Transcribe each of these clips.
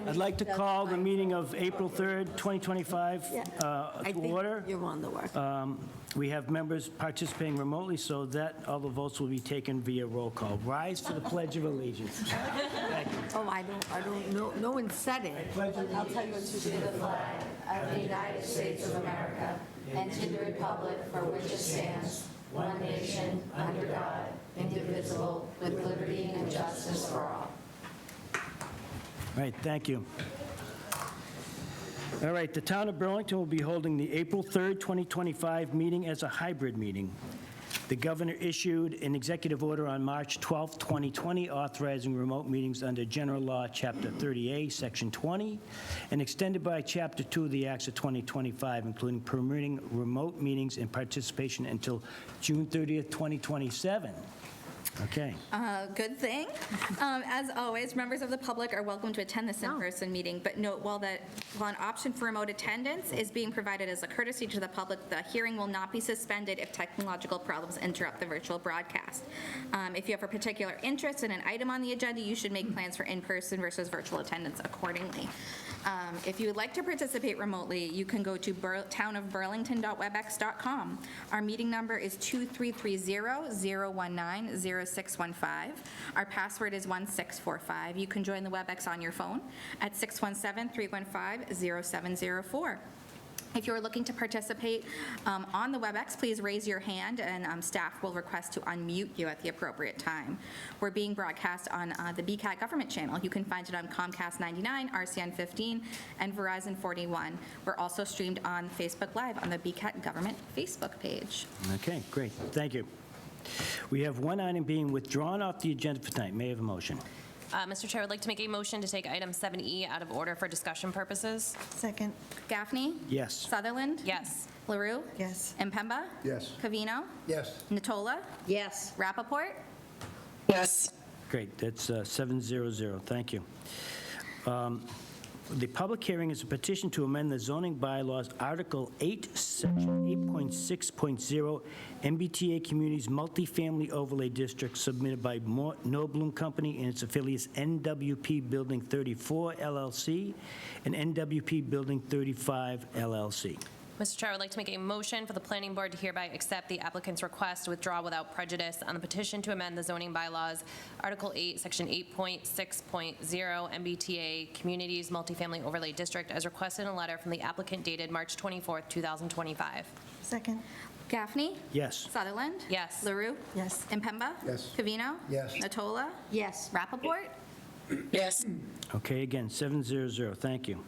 I'd like to call the meeting of April 3rd, 2025 I to think order. you're on the work. We have members participating remotely, so that all the votes will be taken via roll call. Rise for the Pledge of Allegiance. Thank you. Oh, I don't know, no one said it. I'll tell you what to do. the flag of the United States of America and to the republic for which it stands, one nation, under God, indivisible, with liberty and justice for all. All right, thank you. All right, the Town of Burlington will be holding the April 3rd, 2025 meeting as a hybrid meeting. The governor issued an executive order on March 12th, 2020, authorizing remote meetings under General Law, Chapter 30A, Section 20, and extended by Chapter 2 of the Acts of 2025, including permitting remote meetings and participation until June 30th, 2027. Okay. Good thing. As always, members of the public are welcome to attend this in-person meeting, but note while an option for remote attendance is being provided as a courtesy to the public, the hearing will not be suspended if technological problems interrupt the virtual broadcast. If you have a particular interest in an item on the agenda, you should make plans for in-person versus virtual attendance accordingly. If you would like to participate remotely, you can go to townofburlington.webex.com. Our meeting number is 2330-019-0615. Our password is 1645. You can join the WebEx on your phone at 617-315-0704. If you're looking to participate on the WebEx, please raise your hand, and staff will request to unmute you at the appropriate time. We're being broadcast on the BCAT government channel. You can find it on Comcast 99, RCN 15, and Verizon 41. We're also streamed on Facebook Live on the BCAT government Facebook page. Okay, great. Thank you. We have one item being withdrawn off the agenda for tonight. May I have a motion? Mr. Chair, I'd like to make a motion to take item 7E out of order for discussion purposes. Second, Gaffney? Yes. Sutherland? Yes. LaRue? yes. Impemba? Yes. Covino? Yes. Natola? Yes. Rappaport? Yes. Great, that's 700. Thank you. The public hearing is a petition to amend the zoning bylaws, Article 8, Section 8.6.0, MBTA Communities Multifamily Overlay District, submitted by Nobloom Company and its affiliates NWP Building 34 LLC and NWP Building 35 LLC. Mr. Chair, I would like to make a motion for the planning board to hereby accept the applicant's request to withdraw without prejudice on the petition to amend the zoning bylaws, Article 8, Section 8.6.0, MBTA Communities Multifamily Overlay District, as requested in a letter from the applicant dated March 24th, 2025. Second, Gaffney? Yes. Sutherland? Yes. LaRue? yes. Impemba? Yes. Covino? Yes. Natola? Yes. Rappaport? Yes. Okay, again, 700. Thank you.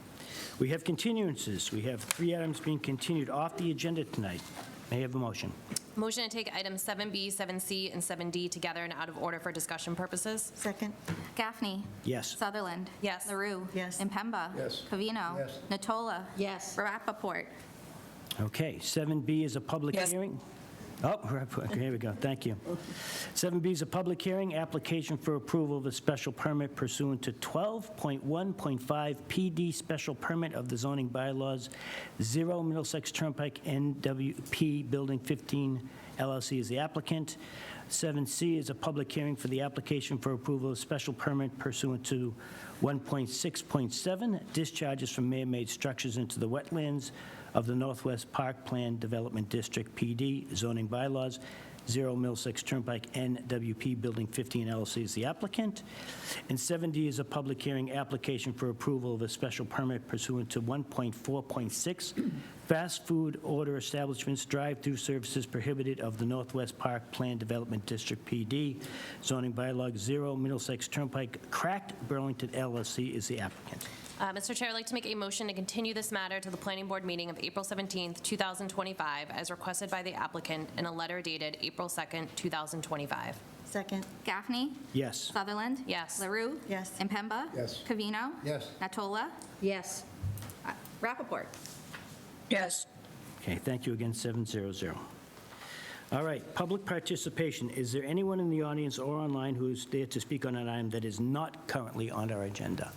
We have continuances. We have 3 items being continued off the agenda tonight. May I have a motion? Motion to take items 7B, 7C, and 7D together and out of order for discussion purposes. Second, Gaffney? Yes. Sutherland? Yes. LaRue? Yes. Impemba? Yes. Covino? Yes. Natola? yes. Rappaport? Okay, 7B is a public hearing. Oh, here we go, thank you. 7B is a public hearing, application for approval of a special permit pursuant to 12.1.5 PD special permit of the zoning bylaws, 0 Middlesex Turnpike NWP Building 15 LLC is the applicant. 7C is a public hearing for the application for approval of special permit pursuant to 1.6.7, discharges from man-made structures into the wetlands of the Northwest Park Plan Development District, PD, zoning bylaws, 0 Middlesex Turnpike NWP Building 15 LLC is the applicant. And 7D is a public hearing application for approval of a special permit pursuant to 1.4.6, fast food order establishments, drive-through services prohibited of the Northwest Park Plan Development District, PD, zoning bylaw, 0 Middlesex Turnpike, Cracked Burlington LLC is the applicant. Mr. Chair, I'd like to make a motion to continue this matter to the planning board meeting of April 17th, 2025, as requested by the applicant in a letter dated April 2nd, 2025. Second, Gaffney? Yes. Sutherland? Yes. LaRue? yes. Impemba? Yes. Covino? Yes. Natola? Yes. Rappaport? Yes. Okay, thank you again, 700. All right, public participation. Is there anyone in the audience or online who is there to speak on an item that is not currently on our agenda?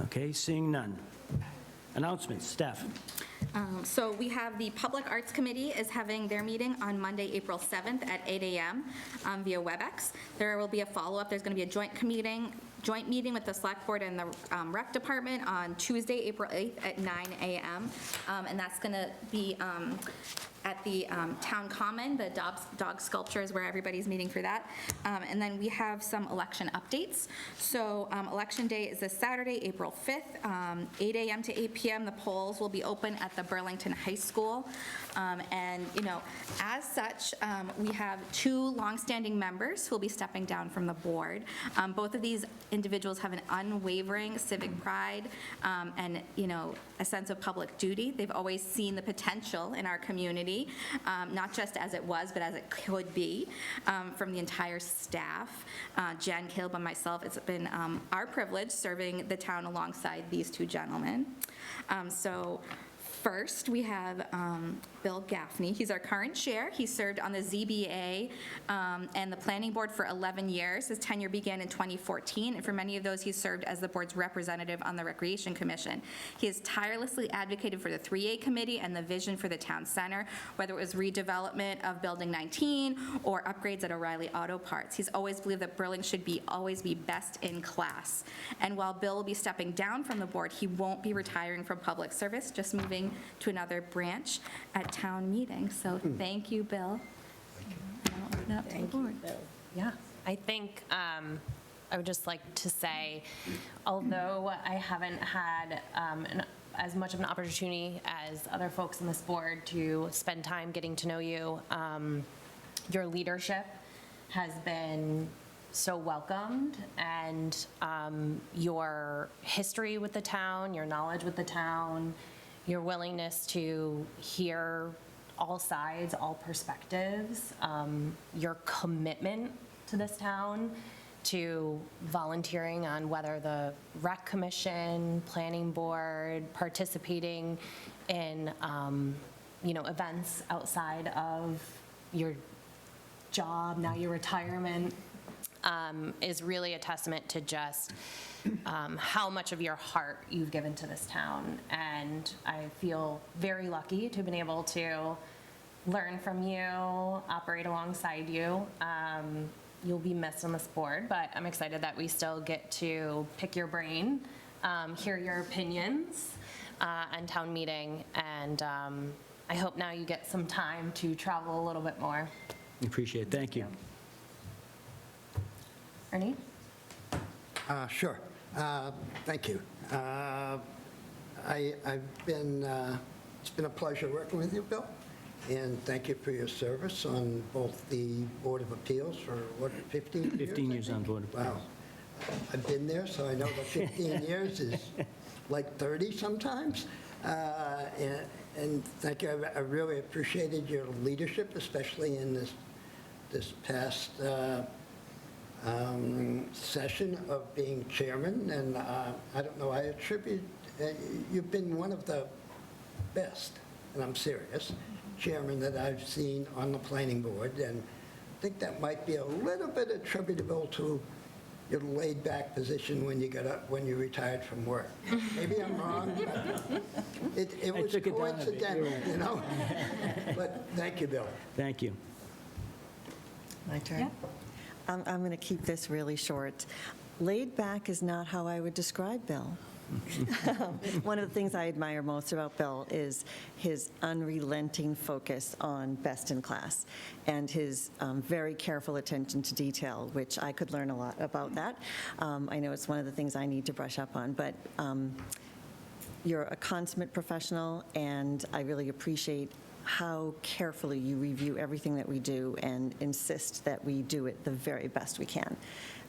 Okay, seeing none. Announcements, staff. So we have the Public Arts Committee is having their meeting on Monday, April 7th at 8 a.m. Via WebEx. There will be a follow-up. There's going to be a joint meeting joint meeting with the Select Board and the Rec Department on Tuesday, April 8th at 9 a.m. And that's going to be at the Town Common. The dog sculpture is where everybody's meeting for that. And then we have some election updates. So Election Day is this Saturday, April 5th, 8 a.m. to 8 p.m. The polls will be open at the Burlington High School. And, as such, we have 2 longstanding members who will be stepping down from the board. Both of these individuals have an unwavering civic pride and, a sense of public duty. They've always seen the potential in our community, not just as it was, but as it could be, from the entire staff. Jen, Caleb, and myself, it's been our privilege serving the town alongside these 2 gentlemen. So first, we have Bill Gaffney. He's our current chair. He served on the ZBA and the Planning Board for 11 years. His tenure began in 2014, and for many of those, he served as the board's representative on the Recreation Commission. He has tirelessly advocated for the 3A Committee and the vision for the town center, whether it was redevelopment of Building 19 or upgrades at O'Reilly Auto Parts. He's always believed that Burlington should always be best in class. And while Bill will be stepping down from the board, he won't be retiring from public service, just moving to another branch at town meeting. So thank you, Bill. I'll open it up to the board. Yeah, I think I would just like to say, although I haven't had as much of an opportunity as other folks on this board to spend time getting to know you, your leadership has been so welcomed, and your history with the town, your knowledge with the town, your willingness to hear all sides, all perspectives, your commitment to this town, to volunteering on whether the Rec Commission, Planning Board, participating in, events outside of your job, now your retirement, is really a testament to just how much of your heart you've given to this town. And I feel very lucky to have been able to learn from you, operate alongside you. You'll be missed on this board, but I'm excited that we still get to pick your brain, hear your opinions on town meeting, and I hope now you get some time to travel a little bit more. Appreciate it. Thank you. Ernie? Sure. Thank you. It's been a pleasure working with you, Bill, and thank you for your service on both the Board of Appeals for, 15 years? 15 years on board. Wow. I've been there, so I know that 15 years is like 30 sometimes. And thank you. I really appreciated your leadership, especially in this past session of being chairman, and I don't know, I attribute, you've been one of the best, and I'm serious, chairman that I've seen on the planning board, and I think that might be a little bit attributable to your laid-back position when you retired from work. Maybe I'm wrong, but it was took it down a bit. coincidental, But thank you, Bill. Thank you. My turn? I'm going to keep this really short. Laid back is not how I would describe Bill. One of the things I admire most about Bill is his unrelenting focus on best in class and his very careful attention to detail, which I could learn a lot about that. I know it's one of the things I need to brush up on, but you're a consummate professional, and I really appreciate how carefully you review everything that we do and insist that we do it the very best we can.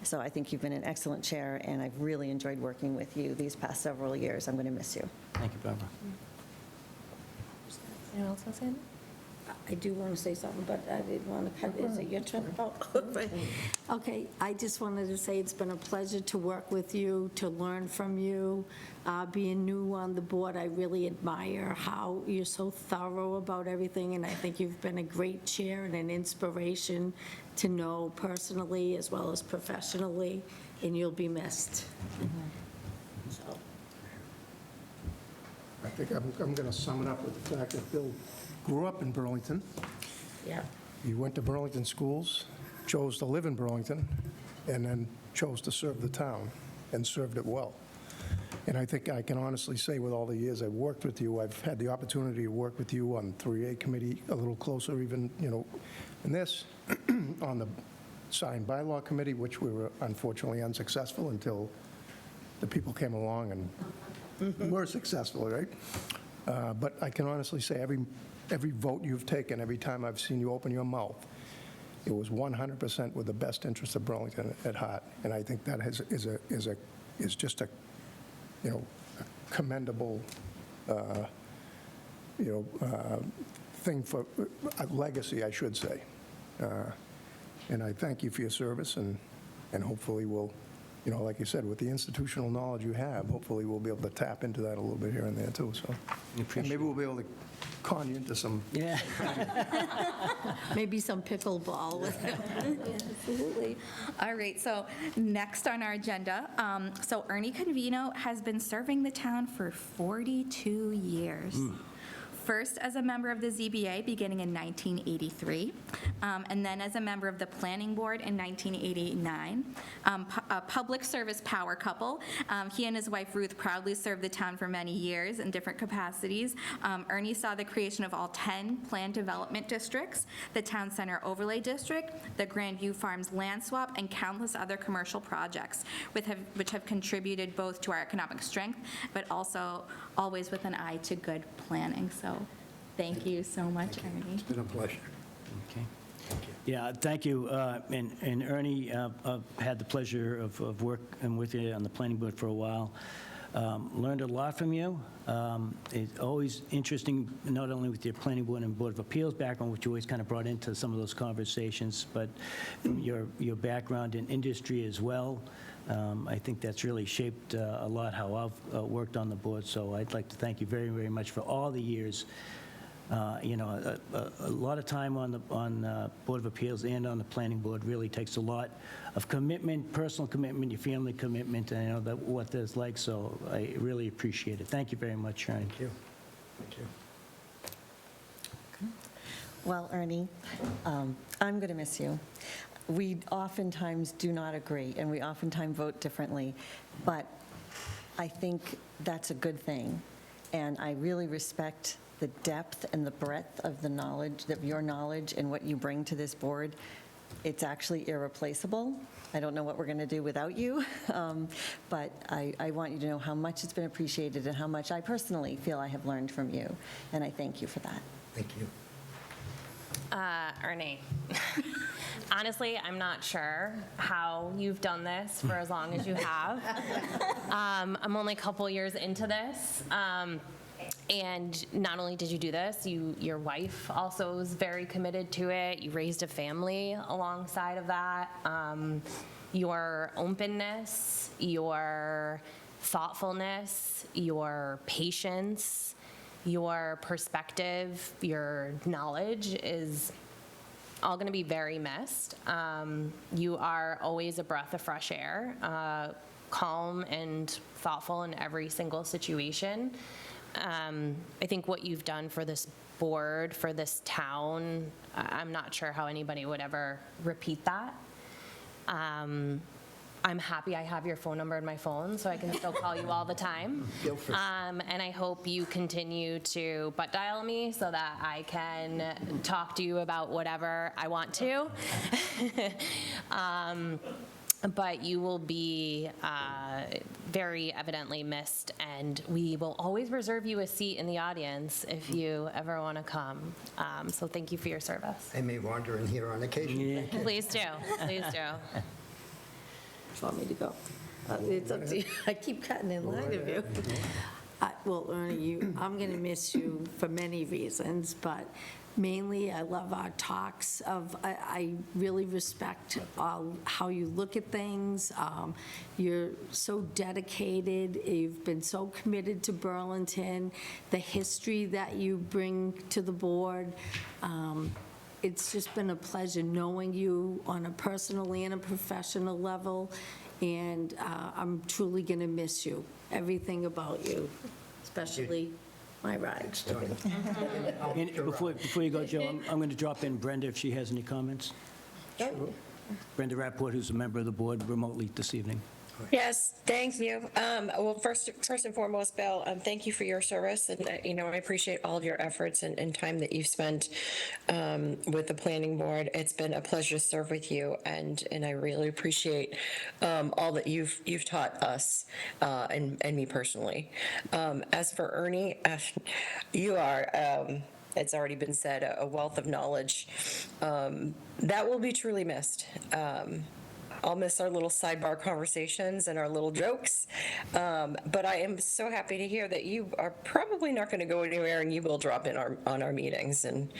So I think you've been an excellent chair, and I've really enjoyed working with you these past several years. I'm going to miss you. Thank you, Barbara. Anyone else want to say anything? I do want to say something, but I didn't want to cut. Is it your turn? Oh, okay, I just wanted to say it's been a pleasure to work with you, to learn from you. Being new on the board, I really admire how you're so thorough about everything, and I think you've been a great chair and an inspiration to know personally as well as professionally, and you'll be missed. So. I think I'm going to sum it up with the fact that Bill grew up in Burlington. Yeah. He went to Burlington schools, chose to live in Burlington, and then chose to serve the town and served it well. And I think I can honestly say with all the years I've worked with you, I've had the opportunity to work with you on 3A committee a little closer even, in this, on the sign bylaw committee, which we were unfortunately unsuccessful until the people came along and were successful, right? But I can honestly say every vote you've taken, every time I've seen you open your mouth, it was 100% with the best interest of Burlington at heart. And I think that is just a commendable, thing for a legacy, I should say. And I thank you for your service, and hopefully we'll, like you said, with the institutional knowledge you have, hopefully we'll be able to tap into that a little bit here and there too. So, and maybe we'll be able to con you into some. Yeah. Maybe some pickleball with it. Absolutely. All right, so next on our agenda, so Ernie Convino has been serving the town for 42 years. First as a member of the ZBA beginning in 1983, and then as a member of the Planning Board in 1989. A public service power couple. He and his wife Ruth proudly served the town for many years in different capacities. Ernie saw the creation of all 10 planned development districts, the Town Center Overlay District, the Grandview Farms land swap, and countless other commercial projects, which have contributed both to our economic strength, but also always with an eye to good planning. So thank you so much, Ernie. It's been a pleasure. Okay. Yeah, thank you. And Ernie, I've had the pleasure of working with you on the planning board for a while. Learned a lot from you. It's always interesting, not only with your planning board and board of appeals background, which you always kind of brought into some of those conversations, but your background in industry as well. I think that's really shaped a lot how I've worked on the board. So I'd like to thank you very, very much for all the years. A lot of time on the Board of Appeals and on the Planning Board really takes a lot of commitment, personal commitment, your family commitment, and I know what that's like, so I really appreciate it. Thank you very much, Ernie. Thank you. Thank you. Well, Ernie, I'm going to miss you. We oftentimes do not agree, and we oftentimes vote differently, but I think that's a good thing, and I really respect the depth and the breadth of the knowledge, of your knowledge and what you bring to this board. It's actually irreplaceable. I don't know what we're going to do without you, but I want you to know how much it's been appreciated and how much I personally feel I have learned from you, and I thank you for that. Thank you. Ernie, honestly, I'm not sure how you've done this for as long as you have. I'm only a couple years into this. And not only did you do this, your wife also was very committed to it. You raised a family alongside of that. Your openness, your thoughtfulness, your patience, your perspective, your knowledge is all going to be very missed. You are always a breath of fresh air, calm and thoughtful in every single situation. I think what you've done for this board, for this town, I'm not sure how anybody would ever repeat that. I'm happy I have your phone number in my phone, so I can still call you all the time. And I hope you continue to butt dial me so that I can talk to you about whatever I want to. But you will be very evidently missed, and we will always reserve you a seat in the audience if you ever want to come. So thank you for your service. I may wander in here on occasion. Yeah. Please do, please do. Want me to go? It's up to you. I keep cutting in line of you. Well, Ernie, I'm going to miss you for many reasons, but mainly I love our talks I really respect how you look at things. You're so dedicated. You've been so committed to Burlington, the history that you bring to the board. It's just been a pleasure knowing you on a personal and a professional level, and I'm truly going to miss you, everything about you, especially my rides. And before you go, Joe, I'm going to drop in Brenda if she has any comments. Brenda Rapport, who's a member of the board remotely this evening. Yes, thank you. Well, first and foremost, Bill, thank you for your service, and I appreciate all of your efforts and time that you've spent with the planning board. It's been a pleasure to serve with you, and I really appreciate all that you've taught us and me personally. As for Ernie, you are. It's already been said, a wealth of knowledge. That will be truly missed. I'll miss our little sidebar conversations and our little jokes. But I am so happy to hear that you are probably not going to go anywhere and you will drop in on our meetings. And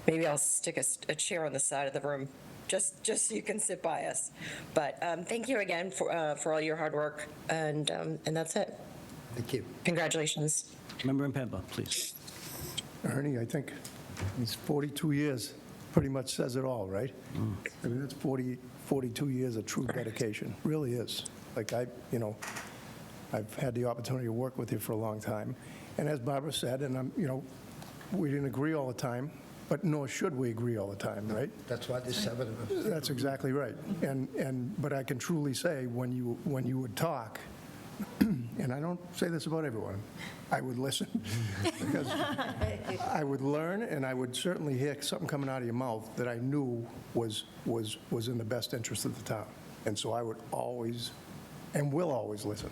maybe I'll stick a chair on the side of the room just so you can sit by us. But thank you again for all your hard work. And that's it. Thank you. Congratulations. Member Impemba, please. Ernie, I think it's 42 years, pretty much says it all, right? I mean, that's 42 years of true dedication, really is. Like I've had the opportunity to work with you for a long time. And as Barbara said, and we didn't agree all the time, but nor should we agree all the time, right? That's why there's 7 of us. That's exactly right. But I can truly say, when you would talk, and I don't say this about everyone, I would listen, because I would learn, and I would certainly hear something coming out of your mouth that I knew was in the best interest of the town. And so I would always, and will always listen.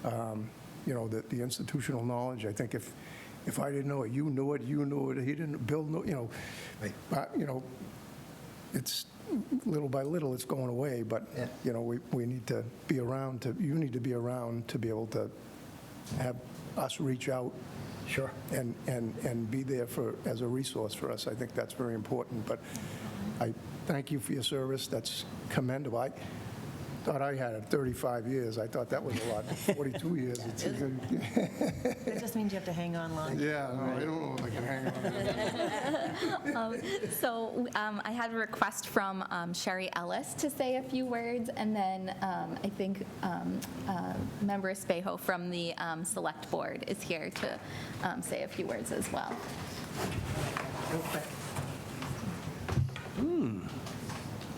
The institutional knowledge, I think if I didn't know it, you knew it, he didn't, Bill knew, it's little by little, it's going away, but, Yeah. we need to be around you need to be around to be able to have us reach out. Sure. And be there as a resource for us. I think that's very important, but I thank you for your service. That's commendable. I thought I had 35 years. I thought that was a lot. 42 years. That just means you have to hang on long. Yeah, no, I don't know if I can hang on. So I had a request from Sherry Ellis to say a few words, and then I think Member Espejo from the Select Board is here to say a few words as well.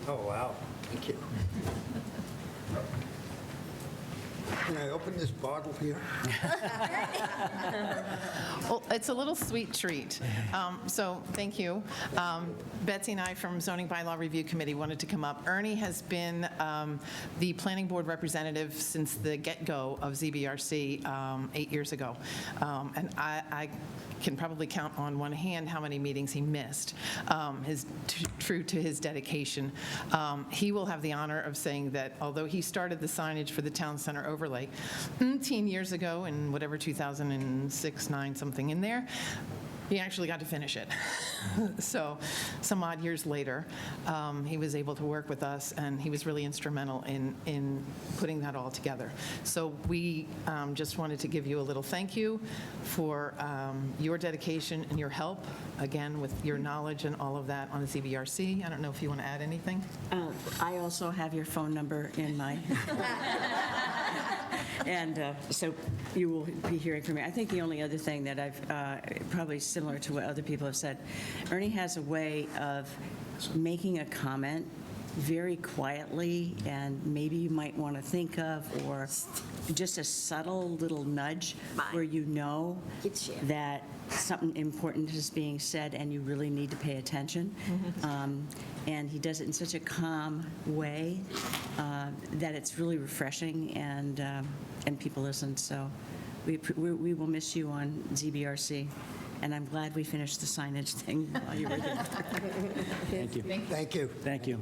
Oh, wow. Thank you. Can I open this bottle here? Well, it's a little sweet treat. So thank you. Betsy and I from Zoning Bylaw Review Committee wanted to come up. Ernie has been the planning board representative since the get-go of ZBRC 8 years ago. And I can probably count on one hand how many meetings he missed, true to his dedication. He will have the honor of saying that although he started the signage for the town center overlay 10 years ago in whatever 2006, 9, something in there, he actually got to finish it. So some odd years later, he was able to work with us, and he was really instrumental in putting that all together. So we just wanted to give you a little thank you for your dedication and your help, again, with your knowledge and all of that on the ZBRC. I don't know if you want to add anything? I also have your phone number in my... And so you will be hearing from me. I think the only other thing that I've, probably similar to what other people have said, Ernie has a way of making a comment very quietly, and maybe you might want to think of, or just a subtle little nudge where you know that something important is being said and you really need to pay attention. And he does it in such a calm way that it's really refreshing, and people listen. So we will miss you on ZBRC. And I'm glad we finished the signage thing while you were there. Thank you. Thank you. Thank you.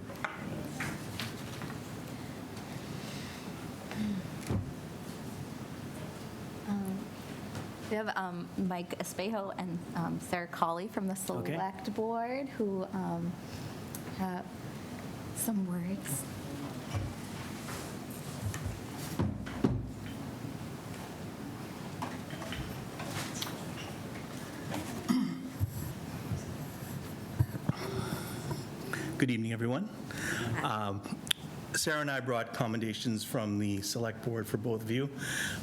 We have Mike Espejo and Sarah Colley from the Select Board who have some words. Good evening, everyone. Sarah and I brought commendations from the Select Board for both of you,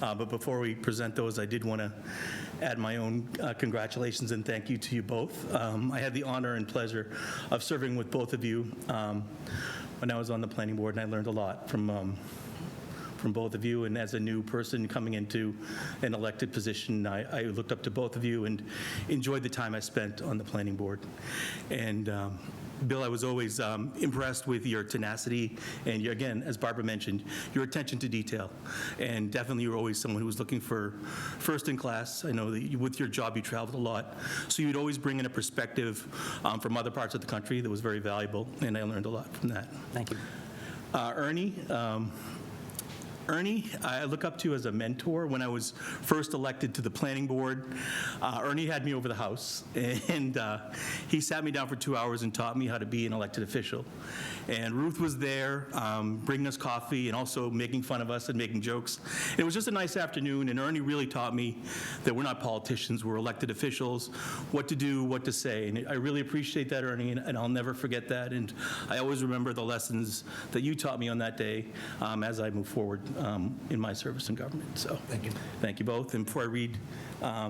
but before we present those, I did want to add my own congratulations and thank you to you both. I had the honor and pleasure of serving with both of you. when I was on the planning board, and I learned a lot from both of you. And as a new person coming into an elected position, I looked up to both of you and enjoyed the time I spent on the planning board. And Bill, I was always impressed with your tenacity and, again, as Barbara mentioned, your attention to detail. And definitely you're always someone who was looking for first in class. I know that with your job you traveled a lot, so you'd always bring in a perspective from other parts of the country that was very valuable, and I learned a lot from that. Thank you. Ernie, I look up to as a mentor. When I was first elected to the planning board, Ernie had me over the house, and he sat me down for 2 hours and taught me how to be an elected official. And Ruth was there bringing us coffee and also making fun of us and making jokes. And it was just a nice afternoon, and Ernie really taught me that we're not politicians, we're elected officials, what to do, what to say. And I really appreciate that, Ernie, and I'll never forget that. And I always remember the lessons that you taught me on that day as I move forward in my service in government. So thank you. Thank you both. And before I read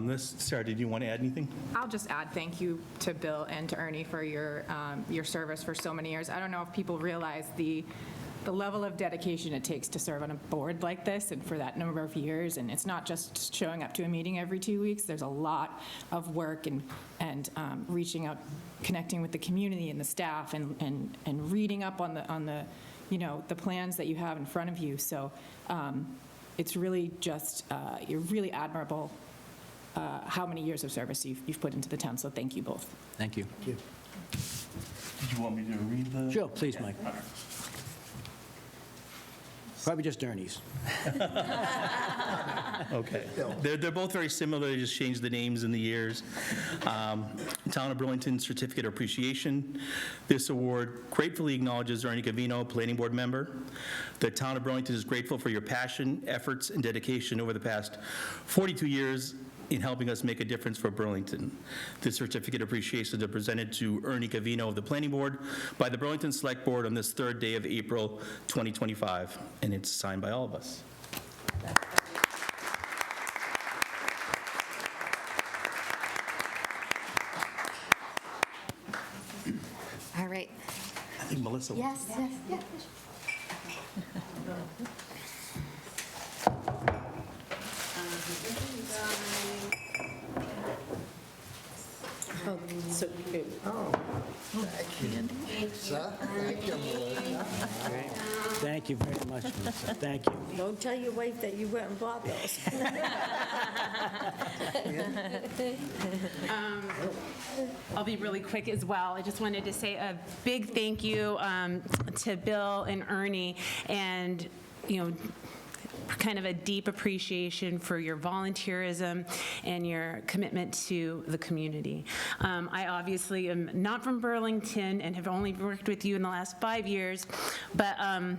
this, Sarah, did you want to add anything? I'll just add thank you to Bill and to Ernie for your service for so many years. I don't know if people realize the level of dedication it takes to serve on a board like this and for that number of years. And it's not just showing up to a meeting every 2 weeks. There's a lot of work and reaching out, connecting with the community and the staff and reading up on the the plans that you have in front of you. So it's really just, you're really admirable how many years of service you've put into the town. So thank you both. Thank you. Did you want me to read the? Sure, please, Mike. Probably just Ernie's. Okay. They're both very similar. They just changed the names and the years. Town of Burlington Certificate of Appreciation. This award gratefully acknowledges Ernie Covino, Planning Board member. The Town of Burlington is grateful for your passion, efforts, and dedication over the past 42 years in helping us make a difference for Burlington. This certificate of appreciation is presented to Ernie Covino of the Planning Board by the Burlington Select Board on this third day of April 2025, and it's signed by all of us. All right. I think Melissa. Yes, yes, yes. So, Sir, thank you, Melissa. Thank you very much, Melissa. Thank you. don't tell your wife that you went and bought those. I'll be really quick as well. I just wanted to say a big thank you to Bill and Ernie, and, kind of a deep appreciation for your volunteerism and your commitment to the community. I obviously am not from Burlington and have only worked with you in the last 5 years, but I'm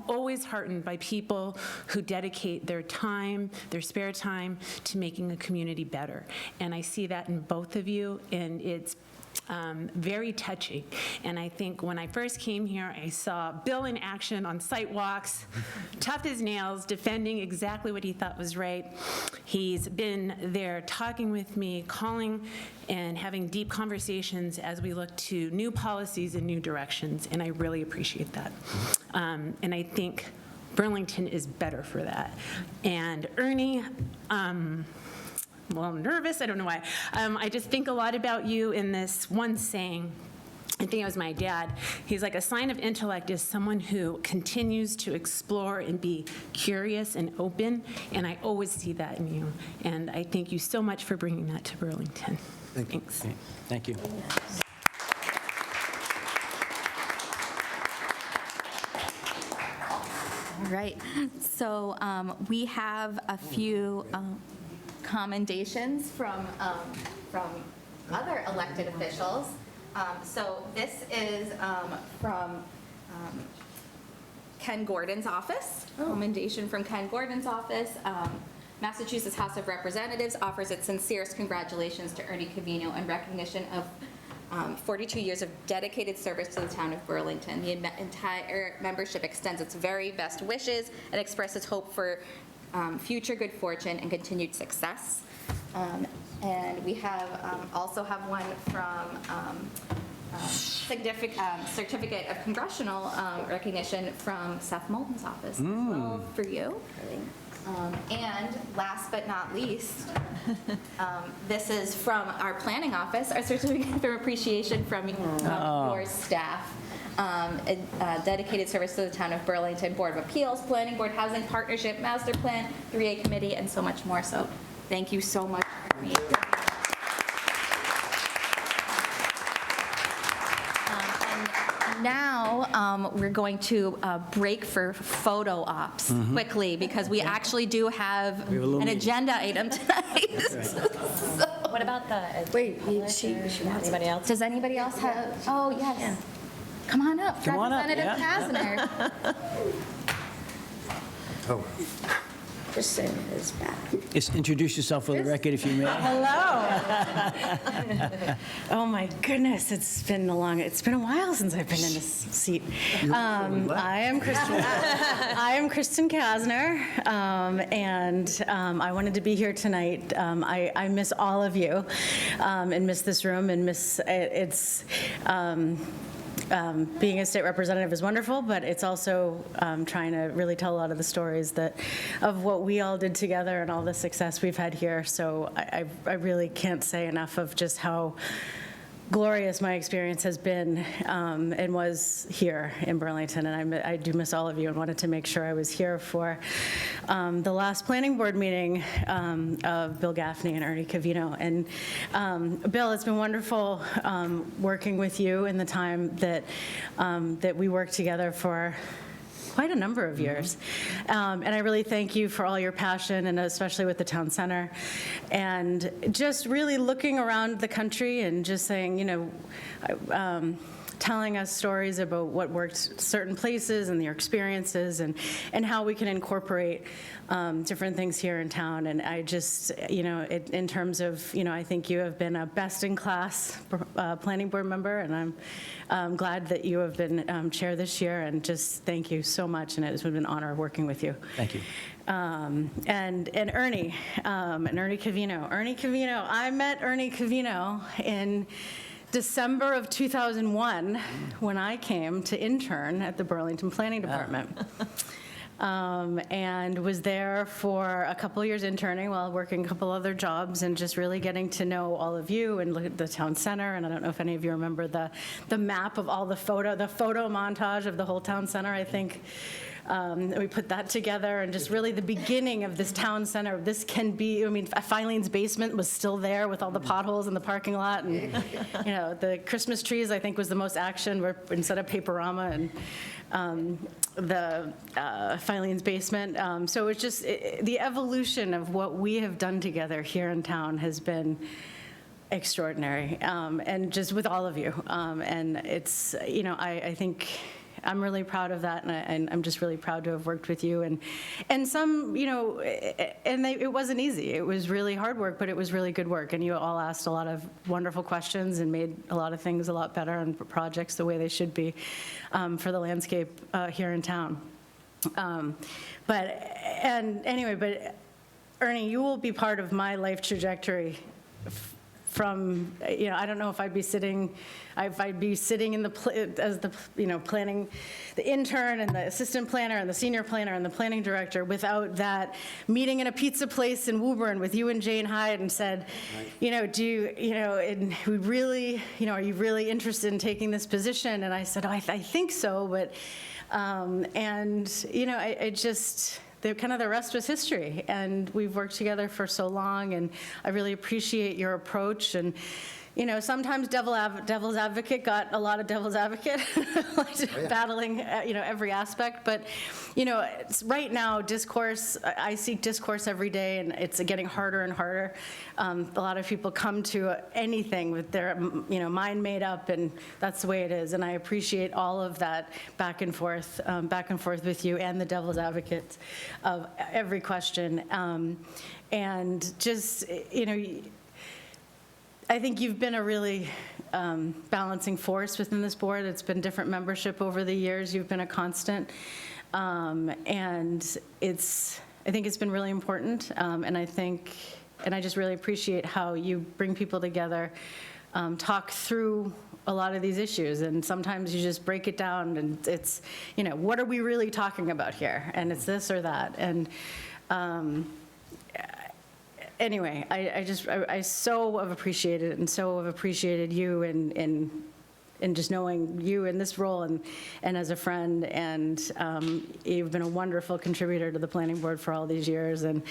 always heartened by people who dedicate their time, their spare time, to making a community better. And I see that in both of you, and it's very touching. And I think when I first came here, I saw Bill in action on site walks, tough as nails, defending exactly what he thought was right. He's been there talking with me, calling and having deep conversations as we look to new policies and new directions, and I really appreciate that. And I think Burlington is better for that. And Ernie, well, I'm nervous, I don't know why. I just think a lot about you in this one saying. I think it was my dad. He's like, a sign of intellect is someone who continues to explore and be curious and open, and I always see that in you. And I thank you so much for bringing that to Burlington. Thanks. Thank you. All right. So we have a few commendations from other elected officials. So this is from Ken Gordon's office, commendation from Ken Gordon's office. Massachusetts House of Representatives offers its sincerest congratulations to Ernie Covino in recognition of 42 years of dedicated service to the town of Burlington. The entire membership extends its very best wishes and expresses hope for future good fortune and continued success. And we have also have one from certificate of congressional recognition from Seth Moulton's office as well for you. And last but not least, this is from our planning office, our certificate of appreciation from your staff. Dedicated service to the town of Burlington, Board of Appeals, Planning Board, Housing Partnership, Master Plan, 3A Committee, and so much more. So thank you so much. Now, we're going to break for photo ops quickly, because we actually do have a little an meeting. agenda item tonight. What about the? Wait, she wants Anybody else? Does anybody else have? Oh, yes. Come on up, Come on up, Representative yeah. Kasner. Oh, Kristen is back. Just introduce yourself for the record, if you may. Hello. Oh, my goodness, it's been a while since I've been in this seat. I am Kristen Kasner, and I wanted to be here tonight. I miss all of you, and miss this room, and miss it's. Being a state representative is wonderful, but it's also trying to really tell a lot of the stories of what we all did together and all the success we've had here. So I really can't say enough of just how glorious my experience has been and was here in Burlington, and I do miss all of you and wanted to make sure I was here for the last planning board meeting of Bill Gaffney and Ernie Covino. And Bill, it's been wonderful working with you in the time that we worked together for quite a number of years. And I really thank you for all your passion, and especially with the town center. And just really looking around the country and just saying, telling us stories about what worked certain places and your experiences, and how we can incorporate different things here in town. And I just, in terms of, I think you have been a best-in-class planning board member, and I'm glad that you have been chair this year, and just thank you so much, and it's been an honor working with you. Thank you. And Ernie, Ernie Covino, I met Ernie Covino in December of 2001 when I came to intern at the Burlington Planning Department. And was there for a couple years interning while working a couple other jobs, and just really getting to know all of you and look at the town center. And I don't know if any of you remember the map of all the photo montage of the whole town center. I think we put that together, and just really the beginning of this town center. This can be, Filene's basement was still there with all the potholes in the parking lot, and the Christmas trees, I think, was the most action, where instead of Paperama and the Filene's basement. So it's just the evolution of what we have done together here in town has been extraordinary, and just with all of you. And it's, I think I'm really proud of that, and I'm just really proud to have worked with you. And some, it wasn't easy. It was really hard work, but it was really good work. And you all asked a lot of wonderful questions and made a lot of things a lot better, and projects the way they should be for the landscape here in town. But Ernie, you will be part of my life trajectory from, I don't know if I'd be sitting in as the, planning, the intern and the assistant planner and the senior planner and the planning director without that meeting in a pizza place in Woburn with you and Jane Hyde, and said, do you, and we really, are you really interested in taking this position? And I said, I think so, but, I just, the rest was history, and we've worked together for so long, and I really appreciate your approach. And sometimes devil's advocate got a lot of devil's advocate, battling every aspect. But it's right now, discourse, I seek discourse every day, and it's getting harder and harder. A lot of people come to anything with their mind made up, and that's the way it is. And I appreciate all of that back and forth with you and the devil's advocates of every question. And just I think you've been a really balancing force within this board. It's been different membership over the years. You've been a constant. And I think it's been really important. And I just really appreciate how you bring people together talk through a lot of these issues, and sometimes you just break it down, and it's, what are we really talking about here? And it's this or that, and anyway, I so have appreciated it, and so have appreciated you and just knowing you in this role and as a friend, and you've been a wonderful contributor to the planning board for all these years. And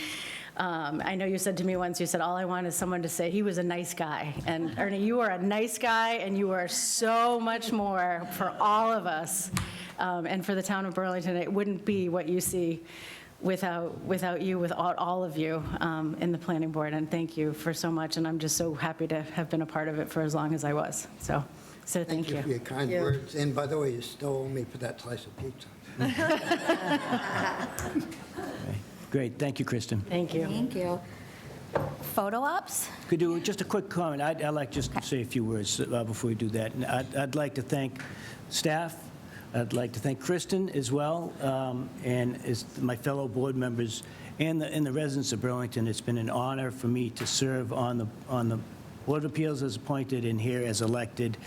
I know you said to me once, you said, all I want is someone to say he was a nice guy. And Ernie, you are a nice guy, and you are so much more for all of us and for the town of Burlington. It wouldn't be what you see without you, without all of you in the planning board. And thank you for so much, and I'm just so happy to have been a part of it for as long as I was. So thank you. Thank you for your kind words. And by the way, you still owe me for that slice of pizza. Great, thank you, Kristen. Thank you. Thank you. Photo ops? Could do just a quick comment. I'd like just to say a few words before we do that. And I'd like to thank staff. I'd like to thank Kristen as well, and as my fellow board members and the residents of Burlington. It's been an honor for me to serve on the Board of Appeals as appointed and here as elected.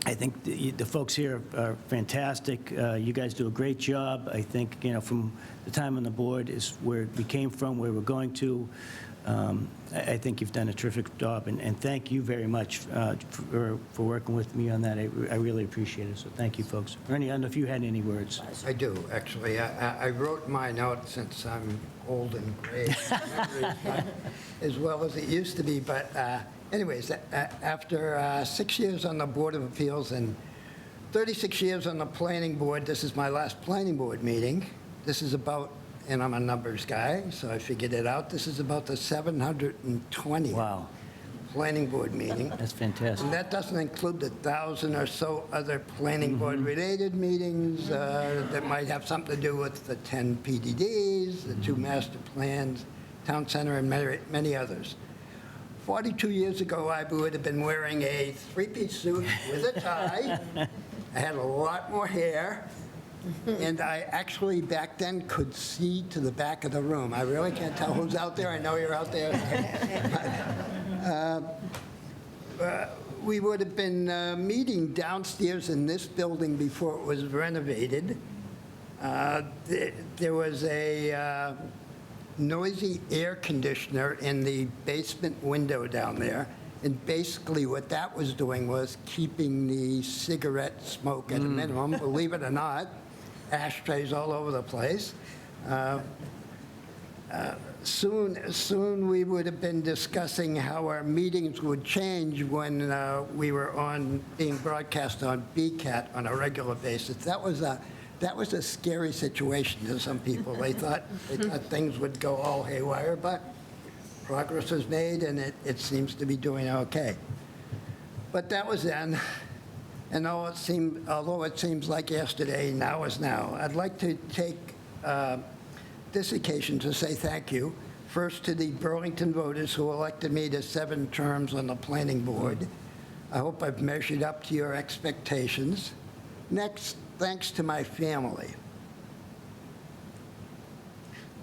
I think the folks here are fantastic. You guys do a great job. I think, from the time on the board is where we came from, where we're going to. I think you've done a terrific job, and thank you very much for working with me on that. I really appreciate it, so thank you, folks. Ernie, I don't know if you had any words. I do, actually. I wrote mine out since I'm old and gray, not as well as it used to be. But anyways, after 6 years on the Board of Appeals and 36 years on the planning board, this is my last planning board meeting. This is about, and I'm a numbers guy, so I figured it out, this is about the 720th Wow. planning board meeting. That's fantastic. And that doesn't include the 1,000 or so other planning board-related meetings that might have something to do with the 10 PDDs, the 2 master plans, town center, and many others. 42 years ago, I would have been wearing a 3-piece suit with a tie. I had a lot more hair. And I actually, back then, could see to the back of the room. I really can't tell who's out there. I know you're out there. We would have been meeting downstairs in this building before it was renovated. There was a noisy air conditioner in the basement window down there. And basically what that was doing was keeping the cigarette smoke at a minimum, believe it or not. Ashtrays all over the place. Soon we would have been discussing how our meetings would change when we were being broadcast on BCAT on a regular basis. That was a scary situation to some people. They thought things would go all haywire, but progress was made, and it seems to be doing okay. But that was then. And although it seems like yesterday, now is now. I'd like to take this occasion to say thank you, first to the Burlington voters who elected me to 7 terms on the planning board. I hope I've measured up to your expectations. Next, thanks to my family.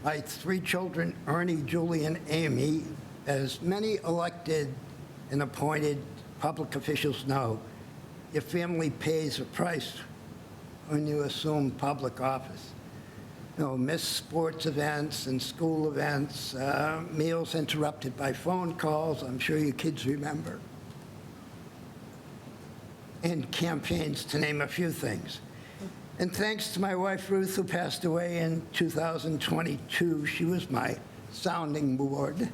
My 3 children, Ernie, Julie, and Amy, as many elected and appointed public officials know, your family pays a price when you assume public office. Miss sports events and school events, meals interrupted by phone calls, I'm sure you kids remember, and campaigns, to name a few things. And thanks to my wife, Ruth, who passed away in 2022, she was my sounding board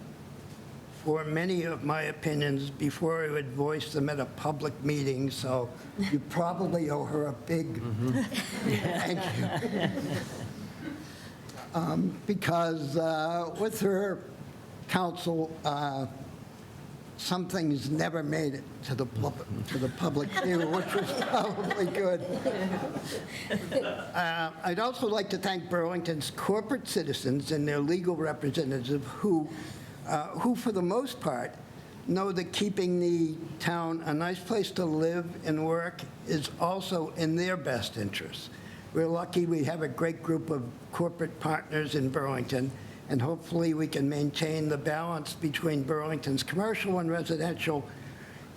for many of my opinions before I would voice them at a public meeting, so you probably owe her a big thank you. Because with her counsel, some things never made it to the public view, which was probably good. I'd also like to thank Burlington's corporate citizens and their legal representatives who for the most part, know that keeping the town a nice place to live and work is also in their best interest. We're lucky we have a great group of corporate partners in Burlington, and hopefully we can maintain the balance between Burlington's commercial and residential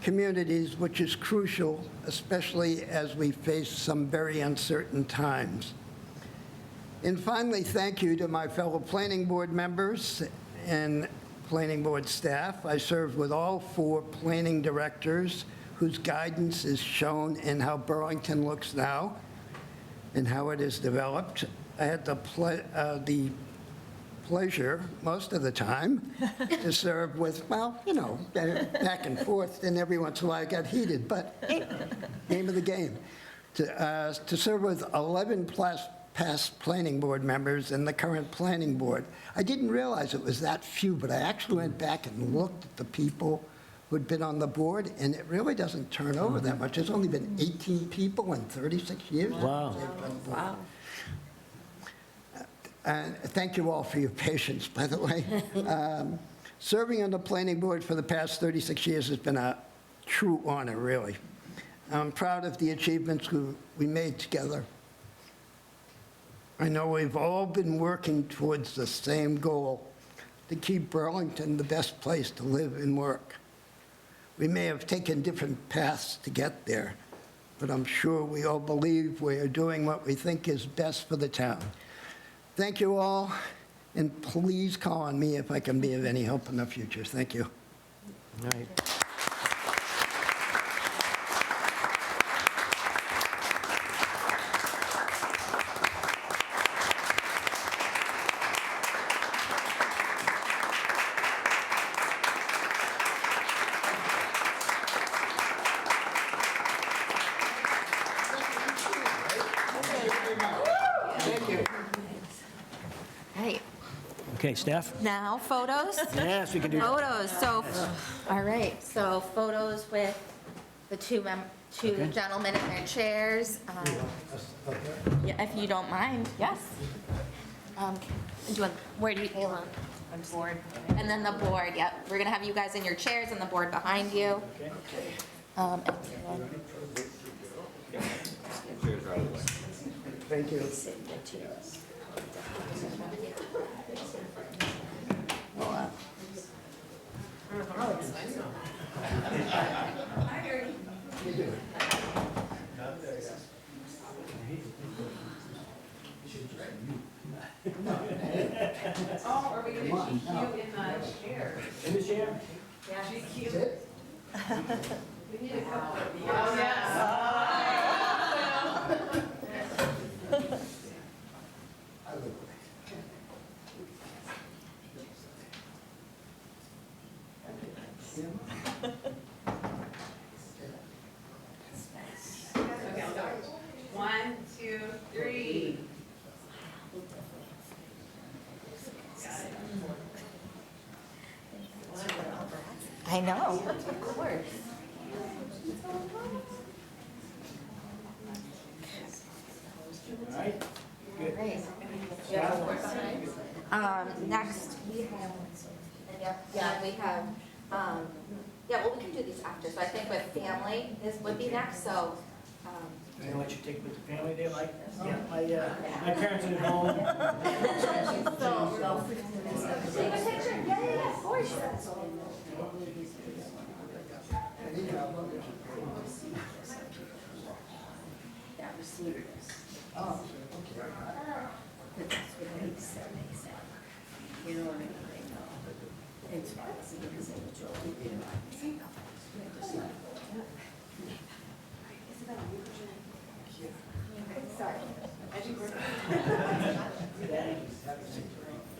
communities, which is crucial, especially as we face some very uncertain times. And finally, thank you to my fellow planning board members and planning board staff. I served with all 4 planning directors whose guidance is shown in how Burlington looks now and how it is developed. I had the pleasure, most of the time, to serve with, well, you know, back and forth, and every once in a while I got heated, but name of the game. To serve with 11 past planning board members and the current planning board. I didn't realize it was that few, but I actually went back and looked at the people who'd been on the board, and it really doesn't turn over that much. There's only been 18 people in 36 years. Wow. Wow. And thank you all for your patience, by the way. Serving on the planning board for the past 36 years has been a true honor, really. I'm proud of the achievements we made together. I know we've all been working towards the same goal, to keep Burlington the best place to live and work. We may have taken different paths to get there, but I'm sure we all believe we are doing what we think is best for the town. Thank you all, and please call on me if I can be of any help in the future. Thank you. All right. Right. Okay, staff? Now, photos? Yes, we can do that. Photos, so, all right, so photos with the two gentlemen in their chairs. Yeah, if you don't mind, yes. Where do you, on board. And then the board, yep. We're gonna have you guys in your chairs and the board behind you. And Thank you. Oh, are we going to keep you in the chair? In the chair? Yeah. We need a couple of these. Oh, yes. Okay, start. 1, 2, 3. I know, of course. All right, good. Great. Next, we have, we have, well, we can do these after, so I think with family would be next, so. You want you to take with the family there, Mike? Yeah, my parents are at home. Yeah, of course.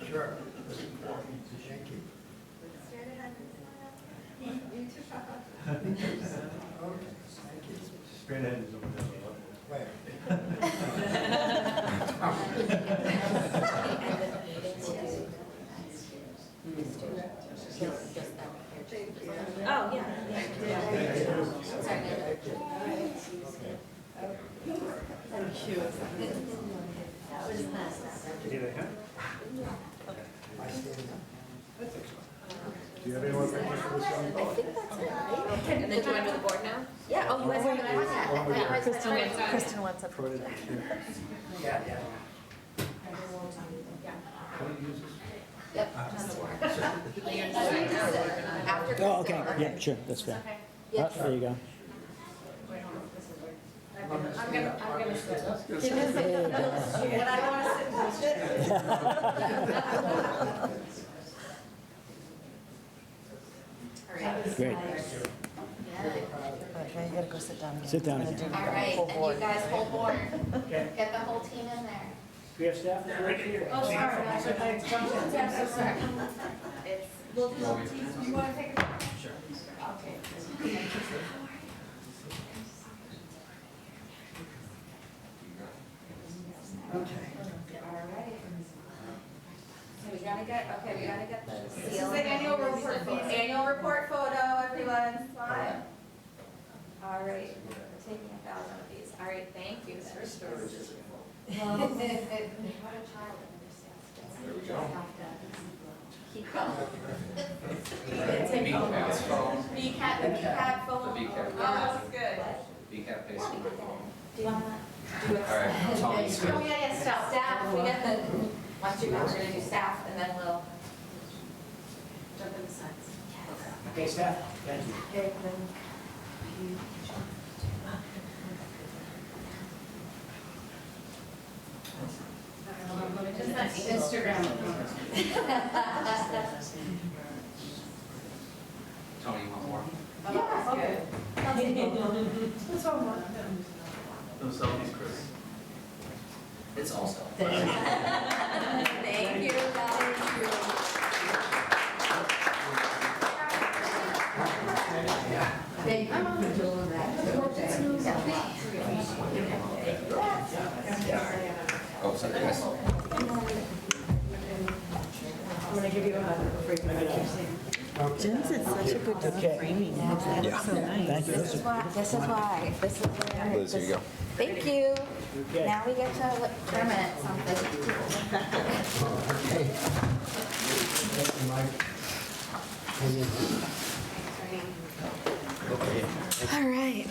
Sure. Thank you. Straight ahead is over there. Oh, yeah. Sorry. Do you have any more pictures for this one? And then do you want to do the board now? Yeah, oh, you guys have that. Kristen wants up. Yeah, yeah. Yep, another warrant. After Oh, okay, yeah, sure, that's fair. Oh, there you go. Great. Okay, you gotta go sit down again. Sit down again. All right, and you guys hold board. Get the whole team in there. We have staff right here. Oh, sorry. I'm so sorry. We'll do the teams. You want to take a picture? Sure. Okay. All right. So we gotta get the seal. This is the annual report photo, everyone. Smile. All right, we're taking 1,000 of these. All right, thank you. What a child understands. Keep going. BCAT phone. Oh, that's good. BCAT Do you want that? All right, Oh, yeah, staff, we get the, once you go, we're gonna do staff, and then we'll jump in the sides. Okay, staff, thank you. Okay, then you. Just not Instagram. Tony, you want more? Yeah, okay. What's wrong with No selfies, Chris. It's all selfies. Thank you, guys. Thank you for doing that. Oh, sorry, guys. I'm going to give you a hug before you go back. Jim's did such a good job framing it. That's so nice. Thank you. This is why. Liz, here you go. Thank you. Now we get to permit something. All right.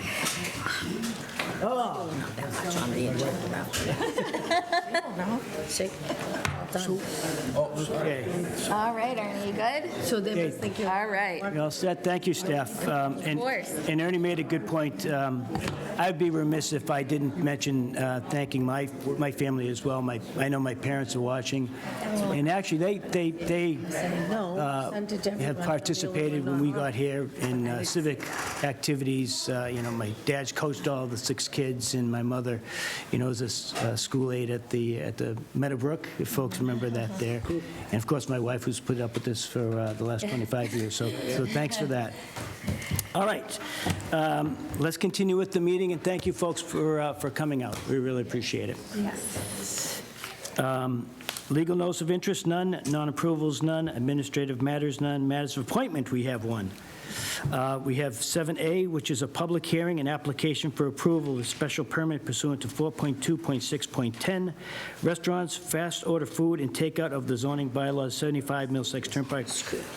Oh, okay. All right, Ernie, you good? So they Okay. must think you're... All right. You're all set. Thank you, staff. Of course. And Ernie made a good point. I'd be remiss if I didn't mention thanking my family as well. I know my parents are watching, and actually, they have participated when we got here in civic activities. My dad's coached all the 6 kids, and my mother, is a school aide at the Meadowbrook, if folks remember that there. And of course, my wife, who's put up with this for the last 25 years. So thanks for that. All right, let's continue with the meeting, and thank you, folks, for coming out. We really appreciate it. Yes. Legal notice of interest, none. Non-approvals, none. Administrative matters, none. Matters of appointment, we have one. We have 7A, which is a public hearing and application for approval of a special permit pursuant to 4.2.6.10, restaurants, fast order food, and takeout of the zoning bylaws, 75 Middlesex Turnpike,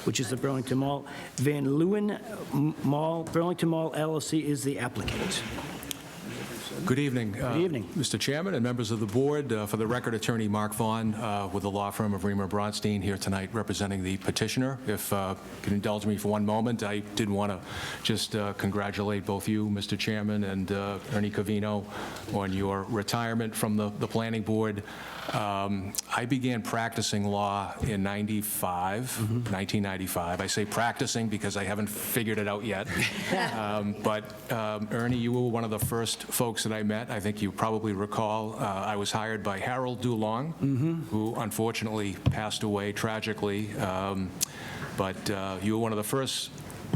which is the Burlington Mall. Van Leeuwen Mall, Burlington Mall LLC is the applicant. Good evening. Good evening. Mr. Chairman and members of the board. For the record, Attorney Mark Vaughn with the law firm of Reamer Bronstein here tonight representing the petitioner. If you can indulge me for one moment, I did want to just congratulate both you, Mr. Chairman, and Ernie Covino on your retirement from the planning board. I began practicing law in 1995. I say practicing because I haven't figured it out yet. But Ernie, you were one of the first folks that I met. I think you probably recall I was hired by Harold Dulong, who unfortunately passed away tragically. But you were one of the first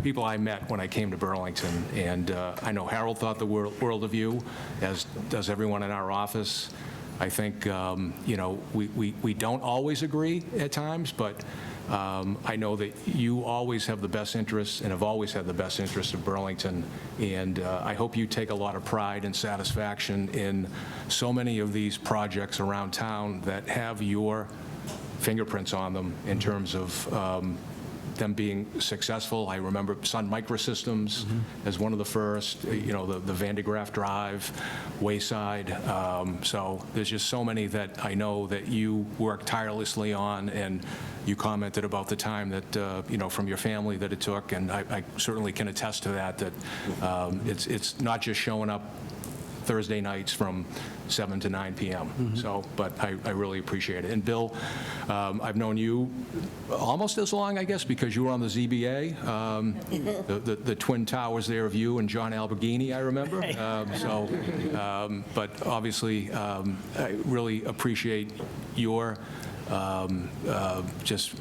people I met when I came to Burlington. And I know Harold thought the world of you, as does everyone in our office. I think, we don't always agree at times, but I know that you always have the best interests and have always had the best interests of Burlington. And I hope you take a lot of pride and satisfaction in so many of these projects around town that have your fingerprints on them in terms of them being successful. I remember Sun Microsystems as one of the first, the Van de Graaff Drive, Wayside. So there's just so many that I know that you worked tirelessly on, and you commented about the time that, from your family that it took, and I certainly can attest to that, it's not just showing up Thursday nights from 7 to 9 p.m. So, but I really appreciate it. And Bill, I've known you almost as long, I guess, because you were on the ZBA. The Twin Towers there of you and John Alberghini, I remember. But obviously, I really appreciate your just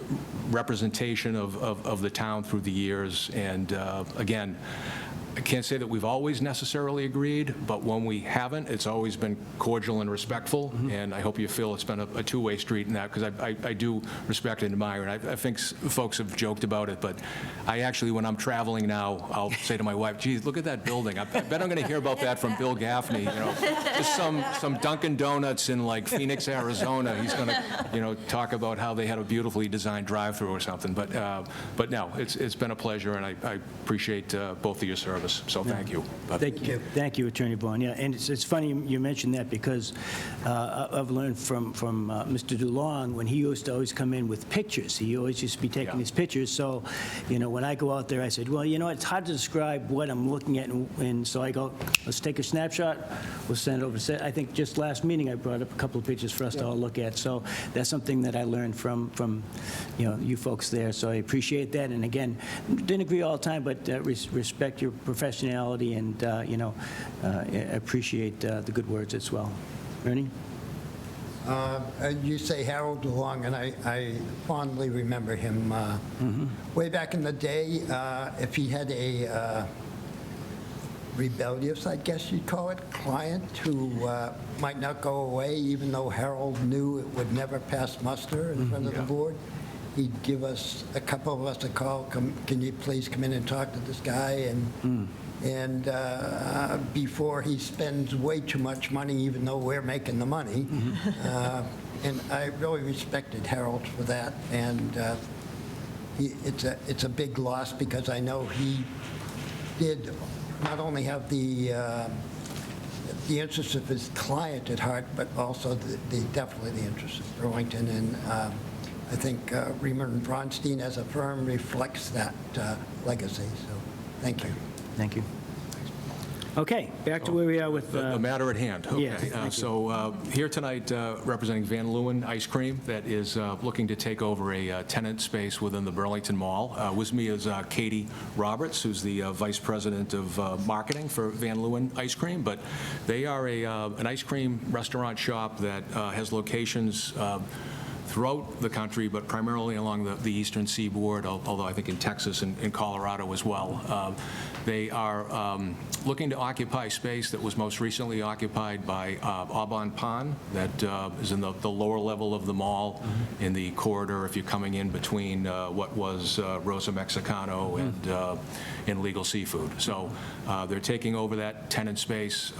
representation of the town through the years. And again, I can't say that we've always necessarily agreed, but when we haven't, it's always been cordial and respectful, and I hope you feel it's been a two-way street in that, because I do respect and admire, and I think folks have joked about it, but I actually, when I'm traveling now, I'll say to my wife, geez, look at that building. I bet I'm going to hear about that from Bill Gaffney, just some Dunkin' Donuts in like Phoenix, Arizona. He's going to, talk about how they had a beautifully designed drive-through or something, but no, it's been a pleasure, and I appreciate both of your service. So thank you. Thank you, Attorney Vaughn. Yeah, and it's funny you mentioned that, because I've learned from Mr. DeLong, when he used to always come in with pictures. He always used to be taking his pictures. So, when I go out there, I said, well, it's hard to describe what I'm looking at, and so I go, let's take a snapshot. We'll send it over. I think just last meeting I brought up a couple of pictures for us to all look at. So that's something that I learned from you folks there. So I appreciate that. And again, didn't agree all the time, but respect your professionality, and appreciate the good words as well. Ernie? You say Harold DeLong, and I fondly remember him. Way back in the day, if he had a rebellious, I guess you'd call it, client who might not go away, even though Harold knew it would never pass muster in front of the board, he'd give us, a couple of us, a call, can you please come in and talk to this guy? And before he spends way too much money, even though we're making the money. And I really respected Harold for that. And it's a big loss, because I know he did not only have the interests of his client at heart, but also definitely the interests of Burlington. And I think Riemer and Bronstein as a firm reflects that legacy. So thank you. Thank you. Okay, back to where we are with... The matter at hand. Okay. Yes, thank you. So here tonight, representing Van Leeuwen Ice Cream, that is looking to take over a tenant space within the Burlington Mall. With me is Katie Roberts, who's the Vice President of Marketing for Van Leeuwen Ice Cream. But they are an ice cream restaurant shop that has locations throughout the country, but primarily along the eastern seaboard, although I think in Texas and in Colorado as well. They are looking to occupy space that was most recently occupied by Aubon Pond, that is in the lower level of the mall, in the corridor if you're coming in between what was Rosa Mexicano and Legal Seafood. So they're taking over that tenant space.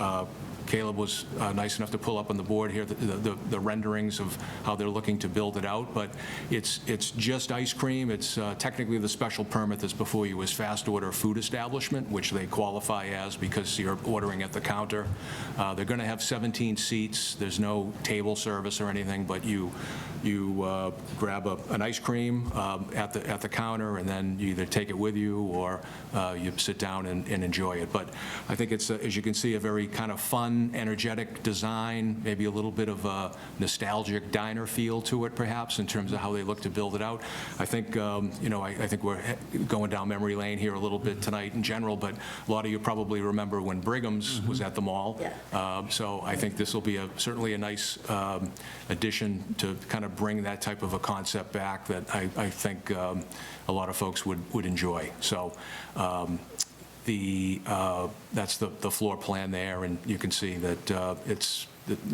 Caleb was nice enough to pull up on the board here the renderings of how they're looking to build it out, but it's just ice cream. It's technically the special permit that's before you is fast order food establishment, which they qualify as because you're ordering at the counter. They're going to have 17 seats. There's no table service or anything, but you grab an ice cream at the counter, and then you either take it with you or you sit down and enjoy it. But I think it's, as you can see, a very kind of fun, energetic design, maybe a little bit of a nostalgic diner feel to it, perhaps, in terms of how they look to build it out. I think, I think we're going down memory lane here a little bit tonight in general, but a lot of you probably remember when Brigham's was at the mall. So I think this will be certainly a nice addition to kind of bring that type of a concept back that I think a lot of folks would enjoy. So that's the floor plan there, and you can see that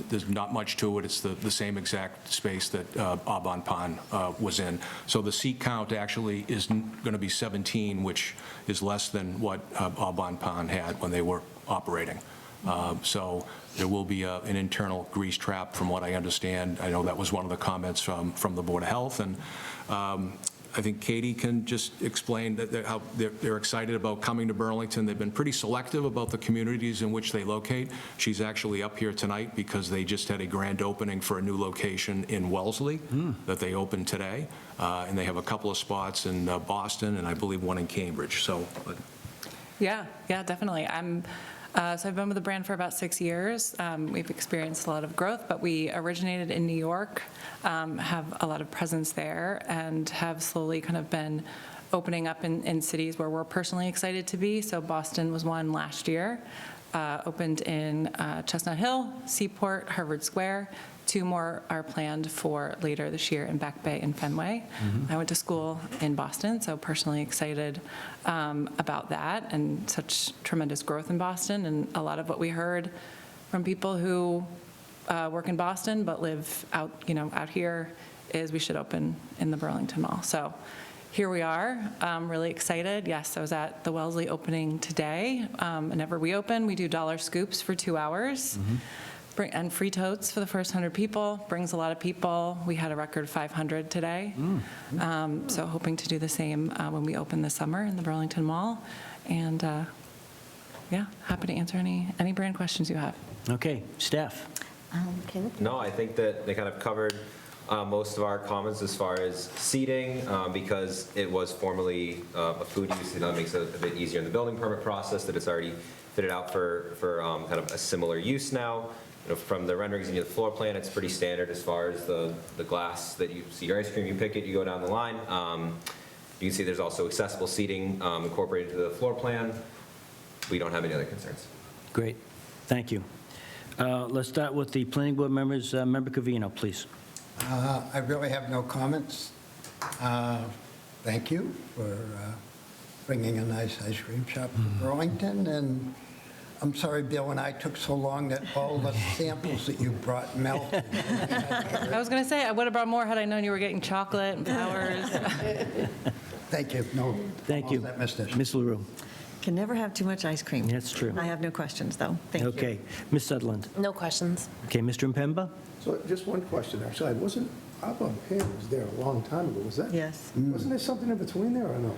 there's not much to it. It's the same exact space that Aubon Pond was in. So the seat count actually is going to be 17, which is less than what Aubon Pond had when they were operating. So there will be an internal grease trap, from what I understand. I know that was one of the comments from the Board of Health, and I think Katie can just explain how they're excited about coming to Burlington. They've been pretty selective about the communities in which they locate. She's actually up here tonight because they just had a grand opening for a new location in Wellesley that they opened today. And they have a couple of spots in Boston and I believe one in Cambridge. So, Yeah, definitely. So I've been with the brand for about 6 years. We've experienced a lot of growth, but we originated in New York, have a lot of presence there, and have slowly kind of been opening up in cities where we're personally excited to be. So Boston was one last year, opened in Chestnut Hill, Seaport, Harvard Square. 2 more are planned for later this year in Back Bay and Fenway. I went to school in Boston, so personally excited about that and such tremendous growth in Boston. And a lot of what we heard from people who work in Boston but live out here is we should open in the Burlington Mall. So here we are, really excited. Yes, I was at the Wellesley opening today. Whenever we open, we do dollar scoops for 2 hours. And free totes for the first 100 people. Brings a lot of people. We had a record 500 today. So hoping to do the same when we open this summer in the Burlington Mall. And happy to answer any brand questions you have. Okay, staff. No, I think that they kind of covered most of our comments as far as seating, because it was formerly a food use, that makes it a bit easier in the building permit process, that it's already fitted out for kind of a similar use now. From the renderings into the floor plan, it's pretty standard as far as the glass that you see your ice cream, you pick it, you go down the line. You can see there's also accessible seating incorporated into the floor plan. We don't have any other concerns. Great, thank you. Let's start with the planning board members. Member Covino, please. I really have no comments. Thank you for bringing a nice ice cream shop to Burlington, and I'm sorry, Bill and I took so long that all the samples that you brought melted. I was going to say, I would have brought more had I known you were getting chocolate and flowers. Thank you. No, thank you. Ms. LaRue. Can never have too much ice cream. That's true. I have no questions, though. Thank you. Okay, Ms. Sutherland. No questions. Okay, Mr. Mpemba? So just one question, actually. I wasn't, Abba Pear was there a long time ago, was that? Yes. Wasn't there something in between there or no?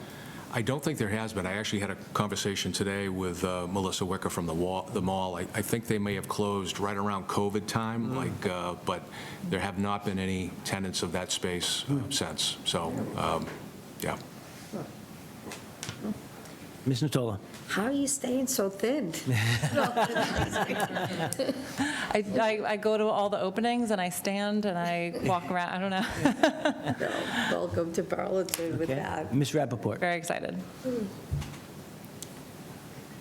I don't think there has been. I actually had a conversation today with Melissa Wicker from the mall. I think they may have closed right around COVID time, but there have not been any tenants of that space since. So, yeah. Ms. Natola? How are you staying so thin? I go to all the openings and I stand and I walk around. I don't know. Welcome to Burlington with Okay. that. Ms. Rappaport? Very excited.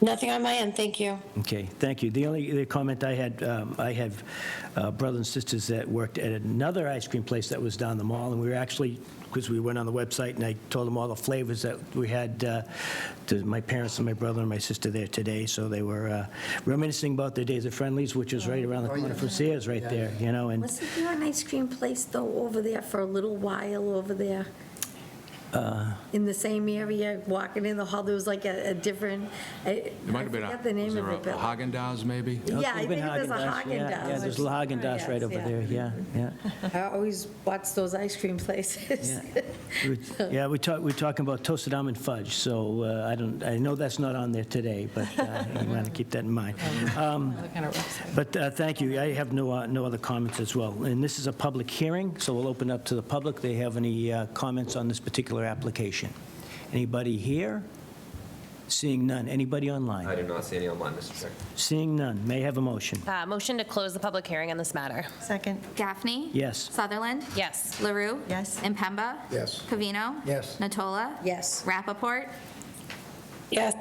Nothing on my end, thank you. Okay, thank you. The only comment I had brothers and sisters that worked at another ice cream place that was down the mall, and we were actually, because we went on the website, and I told them all the flavors that we had to my parents and my brother and my sister there today, so they were reminiscing about their days at Friendly's, which was right around the corner from Sears right there, and Wasn't there an ice cream place, though, over there for a little while over there? In the same area, walking in the hall, there was like a different, It might have been forget the name of it, a but. Haagen-Dazs, maybe? Yeah, I think there's a Haagen-Dazs. Yeah, there's a Haagen-Dazs right over there, yeah. I always watch those ice cream places. Yeah, we're talking about toasted almond fudge, so I know that's not on there today, but you want to keep that in mind. But thank you. I have no other comments as well. And this is a public hearing, so we'll open up to the public. They have any comments on this particular application? Anybody here? Seeing none. Anybody online? I do not see any online, Mr. Chair. Seeing none. May I have a motion? Motion to close the public hearing on this matter. Second. Gaffney? Yes. Sutherland? Yes. LaRue? Yes. Impemba? Yes. Covino? Yes. Natola? Yes. Rappaport? Yes.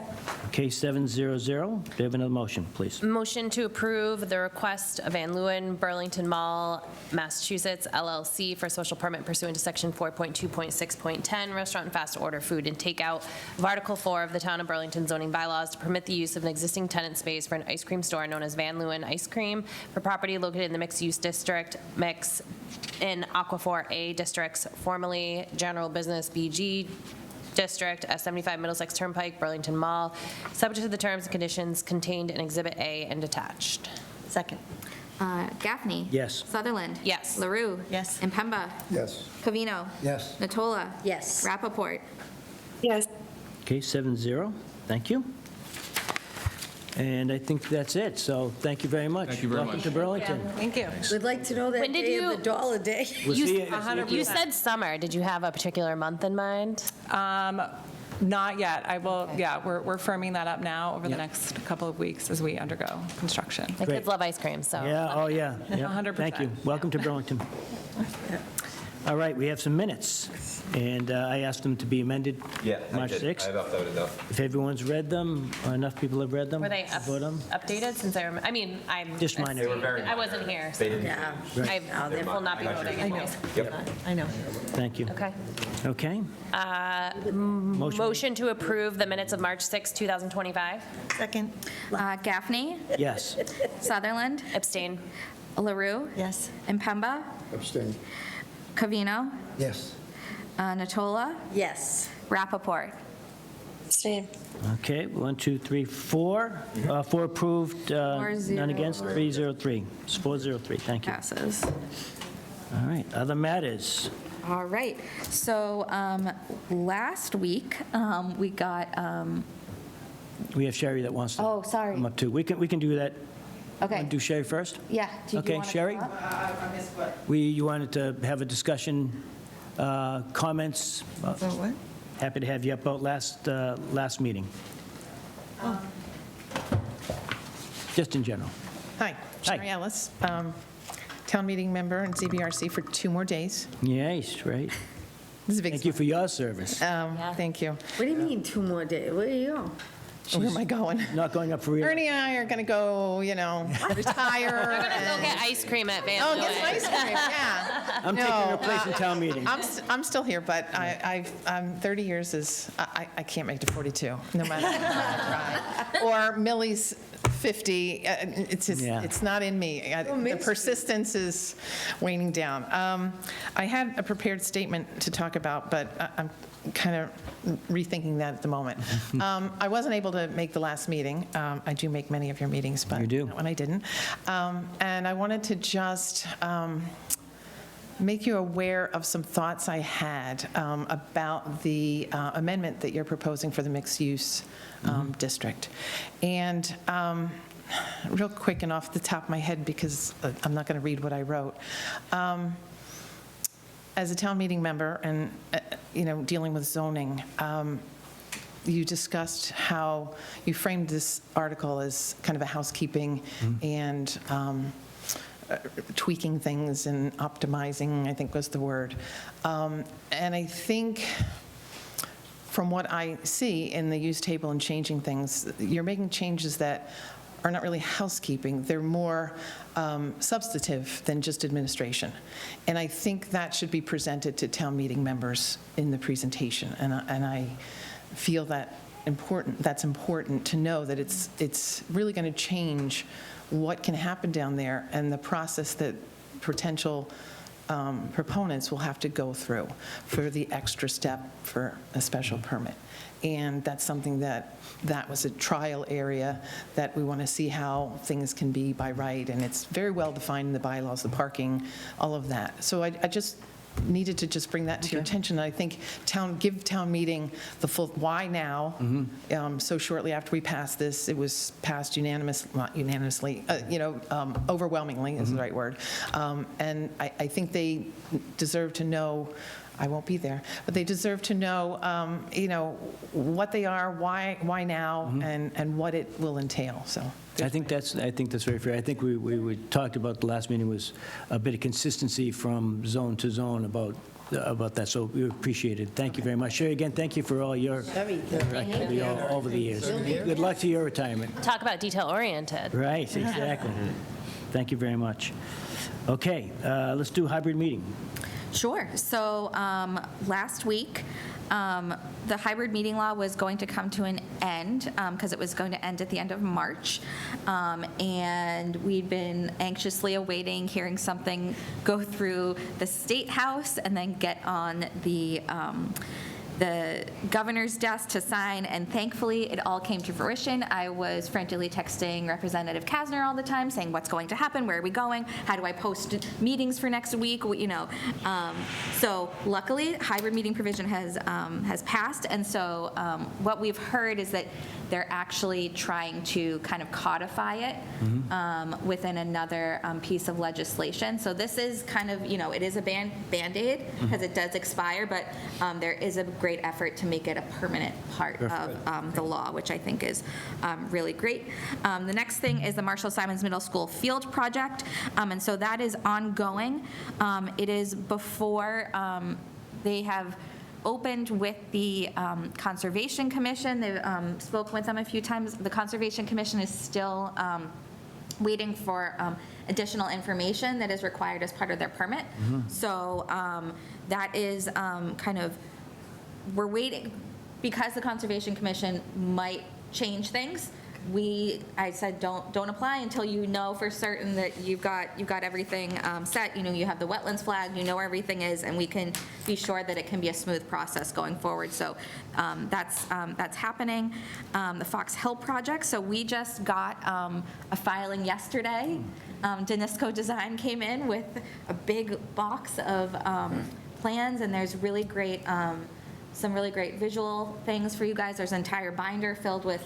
Okay, 700. Do you have another motion, please? Motion to approve the request of Van Leeuwen Burlington Mall, Massachusetts LLC for social permit pursuant to section 4.2.6.10, restaurant and fast order food and takeout of Article 4 of the Town of Burlington zoning bylaws to permit the use of an existing tenant space for an ice cream store known as Van Leeuwen Ice Cream for property located in the mixed-use district, mix in Aquaphor A districts, formerly General Business BG District, 75 Middlesex Turnpike, Burlington Mall, subject to the terms and conditions contained in Exhibit A and attached. Second. Gaffney. Yes. Sutherland. Yes. LaRue. Yes. Impemba. Yes. Covino. Yes. Natola. Yes. Rappaport. Yes. Okay, 7-0. Thank you. And I think that's it, so thank you very much. Thank you very Welcome much. to Burlington. Thank you. We'd like to know that When did day you- of the dollar day. We'll see you. You said summer. Did you have a particular month in mind? Not yet. I will, yeah, we're firming that up now over the Yep. next couple of weeks as we undergo construction. My Great. kids love ice cream, so. Yeah, oh, yeah. yeah. 100%. Thank you. Welcome to Burlington. All right, we have some minutes, and I asked them to be amended Yeah, I March did. 6th. I have uploaded them. If everyone's read them, or enough people have read them, Were they vote them. updated since I remember? I mean, I'm. Just mine. They were very I wasn't here. so They didn't. Yeah. I will not be voting anyways. Yep. I know. Thank you. Okay. Okay. Motion to approve the minutes of March 6, 2025. Second? Gaffney. Yes. Sutherland. Abstain. LaRue. Yes. Impemba. Abstain. Covino. Yes. Natola. Yes. Rappaport. Abstain. Okay, 1, 2, 3, 4. 4 approved, 4-0. none against, 303. It's 403, thank you. Passes. All right, other matters. All right. So last week, we got, We have Sherry that wants to oh, sorry. come up too. We can do that. Okay. Want to do Sherry first? Yeah. Do you Okay, wanna come Sherry? up? You wanted to have a discussion, comments? So what? Happy to have you up about last meeting. Just in general. Hi, Hi. Sherry Ellis, town meeting member and CBRC for 2 more days. Yes, right. This is a big. Thank you for your service. Thank you. What do you mean, 2 more days? Where are you going? Where am I going? Not going up for real. Ernie and I are going to go, retire. We're going to go and- get ice cream at Van Oh, get some Noy. ice cream, yeah. I'm taking No, her place in town meeting. I'm still here, but 30 years is, I can't make it to 42, no matter how I try. Or Millie's 50, it's just, Yeah. it's not in me. The persistence is waning down. I had a prepared statement to talk about, but I'm kind of rethinking that at the moment. I wasn't able to make the last meeting. I do make many of your meetings, but You do. that one I didn't. And I wanted to just make you aware of some thoughts I had about the amendment that you're proposing for the mixed-use district. And real quick and off the top of my head, because I'm not going to read what I wrote, as a town meeting member and, dealing with zoning, you discussed how you framed this article as kind of a housekeeping and tweaking things and optimizing, I think was the word. And I think from what I see in the use table and changing things, you're making changes that are not really housekeeping. They're more substantive than just administration. And I think that should be presented to town meeting members in the presentation. And I feel that that's important to know that it's really going to change what can happen down there and the process that potential proponents will have to go through for the extra step for a special permit. And that's something that was a trial area that we want to see how things can be by right. And it's very well defined in the bylaws, the parking, all of that. So I just needed to just bring that to your attention. I think give town meeting the full, why now? So shortly after we passed this, it was passed not unanimously, overwhelmingly is the right word. And I think they deserve to know, I won't be there, but they deserve to know, what they are, why now, and what it will entail, so. I think that's very fair. I think we talked about the last meeting was a bit of consistency from zone to zone about that, so we appreciate it. Thank you very much. Sherry, again, thank you for all your activity over the years. Good luck to your retirement. Talk about detail-oriented. Right, exactly. Thank you very much. Okay, let's do hybrid meeting. Sure. So last week, the hybrid meeting law was going to come to an end because it was going to end at the end of March. And we'd been anxiously awaiting hearing something go through the State House and then get on the the governor's desk to sign, and thankfully, it all came to fruition. I was frantically texting Representative Kasner all the time, saying, what's going to happen, where are we going, how do I post meetings for next week, you know. So luckily, hybrid meeting provision has passed, and so what we've heard is that they're actually trying to kind of codify it within another piece of legislation. So this is kind of, you know, it is a Band-Aid because it does expire, but there is a great effort to make it a permanent part of the law, which I think is really great. The next thing is the Marshall Simons Middle School Field Project, and so that is ongoing. It is before they have opened with the Conservation Commission. They've spoken with them a few times. The Conservation Commission is still waiting for additional information that is required as part of their permit. So that is kind of, we're waiting, because the Conservation Commission might change things. I said, don't apply until you know for certain that you've got everything set. You know, you have the wetlands flag, you know where everything is, and we can be sure that it can be a smooth process going forward. So that's happening. The Fox Hill project. So we just got a filing yesterday. Danisco Design came in with a big box of plans, and there's really great. Some really great visual things for you guys. There's an entire binder filled with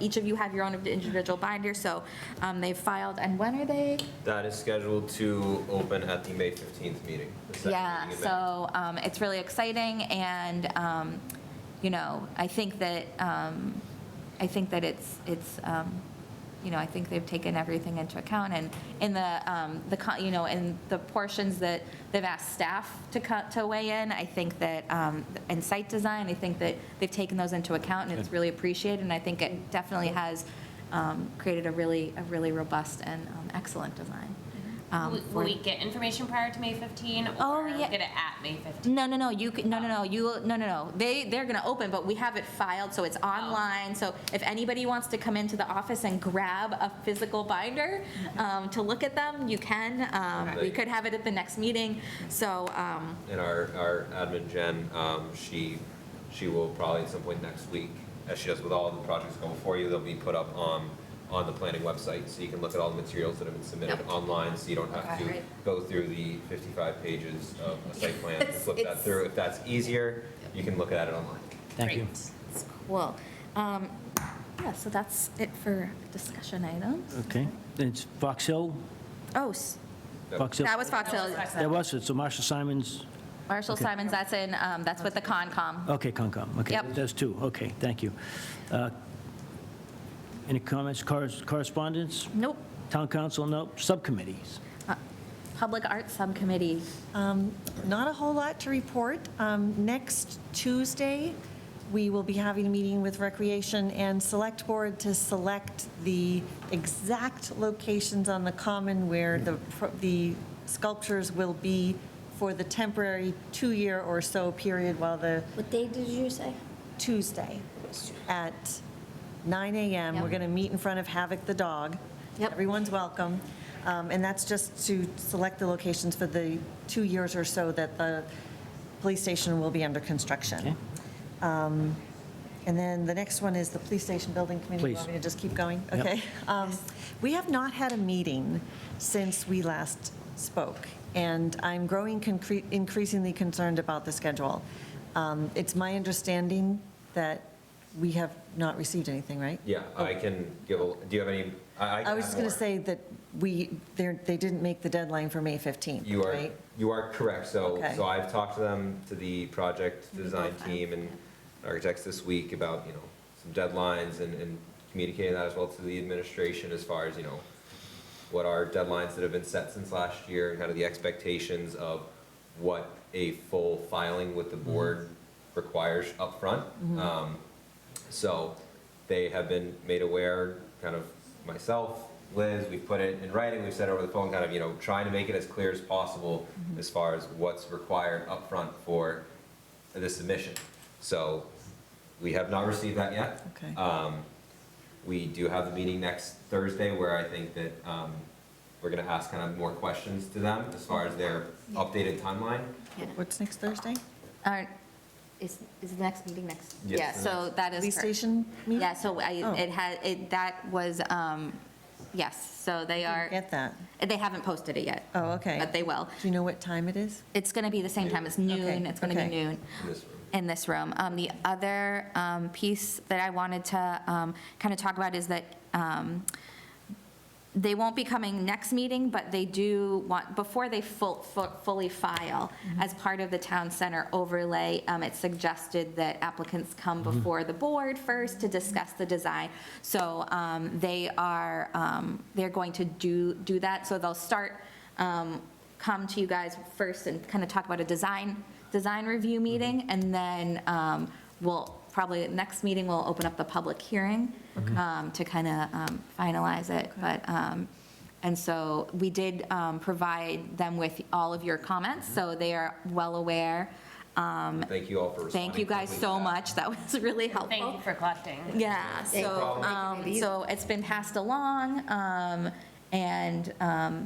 each of you have your own individual binder, so they've filed, and when are they? That is scheduled to open at the May 15th meeting. the second Yeah, meeting in May. so it's really exciting, and, you know, I think that it's you know, I think they've taken everything into account, and in you know, in the portions that they've asked staff to weigh in, I think that, in site design, I think that they've taken those into account, and it's really appreciated, and I think it definitely has created a really robust and excellent design. Will we get information prior to May 15? Oh, Or yeah. we'll get it at May 15? No. They're going to open, but we have it filed, so it's online. So if anybody wants to come into the office and grab a physical binder to look at them, you can. We could have it at the next meeting. So, And our admin, Jen, she will probably at some point next week, as she does with all the projects going before you, they'll be put up on the planning website, so you can look at all the materials that have been submitted online, so you don't have to go through the 55 pages of a site plan to flip that through. If that's easier, you can look at it online. Thank you. cool. Yeah, so that's it for discussion items. Okay, then it's Fox Hill? Oh, Fox Hill? that was Fox Hill. That was it, so Marshall Simons, Marshall Okay. Simons, that's with the Concom. okay, Concom, okay. Yep. There's two, okay, thank you. Any comments, correspondence? Nope. Town council, nope. Subcommittees? Public Arts Subcommittee. Not a whole lot to report. Next Tuesday, we will be having a meeting with Recreation and Select Board to select the exact locations on the common where the sculptures will be for the temporary 2-year or so period while the... What day did you say? Tuesday at 9 a.m. Yep. We're going to meet in front of Havoc the Dog. Yep. Everyone's welcome. And that's just to select the locations for the 2 years or so that the police station will be under construction. And then the next one is the police station building committee. Please. You want me to just keep going? Yep. Okay. We have not had a meeting since we last spoke, and I'm growing increasingly concerned about the schedule. It's my understanding that we have not received anything, right? Yeah, I can give, do you have any, I was just going to say that they didn't make the deadline for May 15th, You right? you are correct. So Okay. I've talked to them, to the project design team and architects this week about, you know, some deadlines and communicating that as well to the administration as far as, you know, what are deadlines that have been set since last year and kind of the expectations of what a full filing with the board requires upfront. So they have been made aware, kind of myself, Liz, we've put it in writing, we've said over the phone, kind of, you know, trying to make it as clear as possible as far as what's required upfront for the submission. So we have not received that yet. Okay. We do have the meeting next Thursday where I think that we're going to ask kind of more questions to them as far as their updated timeline. What's next Thursday? Is the next meeting next? Yes, Yeah, the so that is. Police correct. station meeting? Yeah, so Oh. that was, yes, so they are. Get that. They haven't posted it yet. Oh, okay. But they will. Do you know what time it is? It's going to be the same time, it's noon, Okay, it's going to be okay. noon in this room. The other piece that I wanted to kind of talk about is that they won't be coming next meeting, but they do want, before they fully file, as part of the town center overlay, it's suggested that applicants come before the board first to discuss the design. So they're going to do that, so they'll start, come to you guys first and kind of talk about a design review meeting, and then we'll, probably next meeting, we'll open up the public hearing to kind of finalize it. But, and so we did provide them with all of your comments, so they are well aware. Thank you all for responding. Thank you guys quickly to so that. much, that was really helpful. Thank you for collecting. Yeah, problem. so it's been passed along, and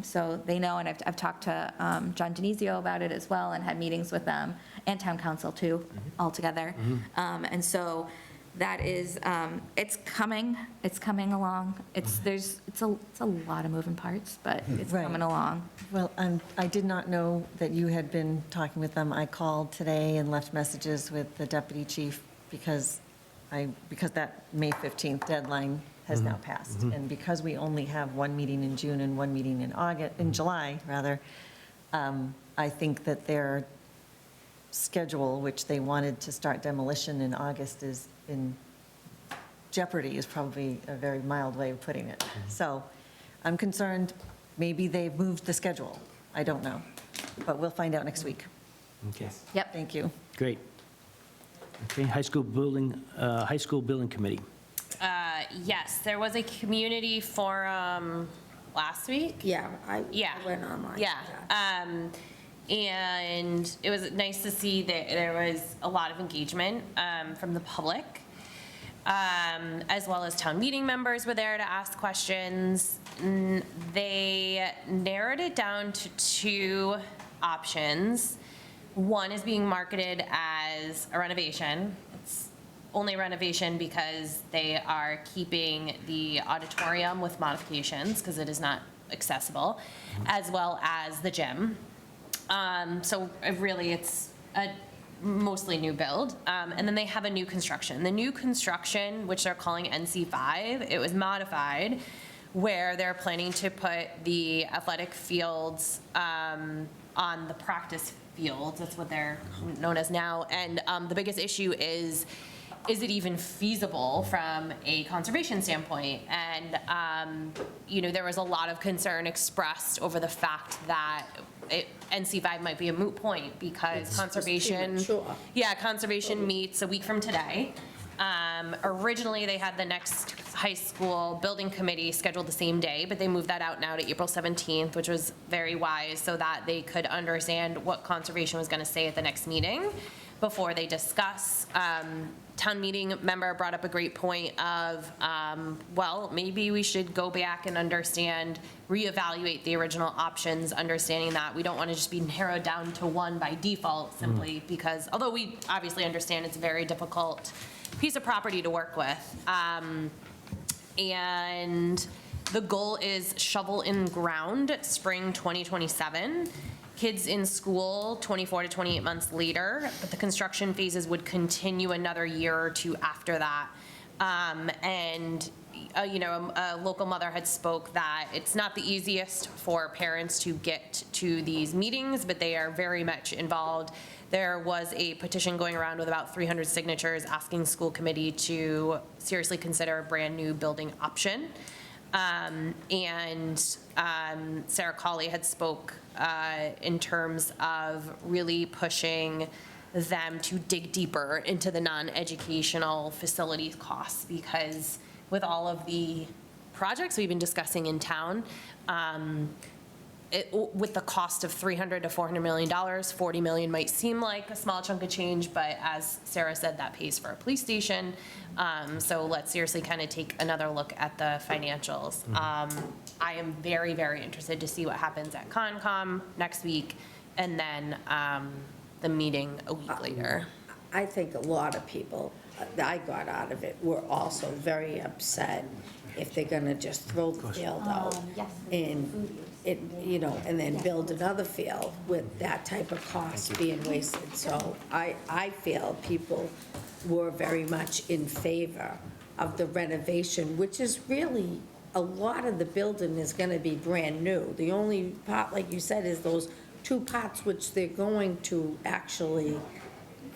so they know, and I've talked to John Denizio about it as well, and had meetings with them, and town council too, all together. And so that is, it's coming along. It's a lot of moving parts, but it's Right. coming along. Well, I did not know that you had been talking with them. I called today and left messages with the deputy chief because that May 15th deadline has now passed. And because we only have one meeting in June and one meeting in July, rather, I think that their schedule, which they wanted to start demolition in August, is in jeopardy, is probably a very mild way of putting it. So I'm concerned, maybe they've moved the schedule. I don't know. But we'll find out next week. Okay, Yep. Thank you. great. Okay, High School Building Committee. Yes, there was a community forum last week. Yeah, I Yeah. went online. Yeah. And it was nice to see that there was a lot of engagement from the public, as well as town meeting members were there to ask questions. They narrowed it down to two options. One is being marketed as a renovation. It's only renovation because they are keeping the auditorium with modifications because it is not accessible, as well as the gym. So really, it's a mostly new build. And then they have a new construction. The new construction, which they're calling NC5, it was modified, where they're planning to put the athletic fields on the practice fields. That's what they're known as now. And the biggest issue is it even feasible from a conservation standpoint? And, there was a lot of concern expressed over the fact that NC5 might be a moot point because conservation. Yeah, conservation meets a week from today. Originally, they had the next high school building committee scheduled the same day, but they moved that out now to April 17th, which was very wise, so that they could understand what conservation was going to say at the next meeting before they discuss. Town meeting member brought up a great point of, well, maybe we should go back and reevaluate the original options, understanding that we don't want to just be narrowed down to one by default, simply because, although we obviously understand it's a very difficult piece of property to work with. And the goal is shovel in ground spring 2027. Kids in school 24 to 28 months later, but the construction phases would continue another year or two after that. A local mother had spoke that it's not the easiest for parents to get to these meetings, but they are very much involved. There was a petition going around with about 300 signatures asking school committee to seriously consider a brand-new building option. Sarah Colley had spoke in terms of really pushing them to dig deeper into the non-educational facilities costs, because with all of the projects we've been discussing in town, with the cost of $300 to $400 million, $40 million might seem like a small chunk of change, but as Sarah said, that pays for a police station. So let's seriously kind of take another look at the financials. I am very, very interested to see what happens at Concom next week, and then the meeting a week later. I think a lot of people that I got out of it were also very upset if they're gonna just throw the field out. And it, you know, and then build another field with that type of cost being wasted. So I feel people were very much in favor of the renovation, which is really, a lot of the building is gonna be brand new. The only part, like you said, is those two parts which they're going to actually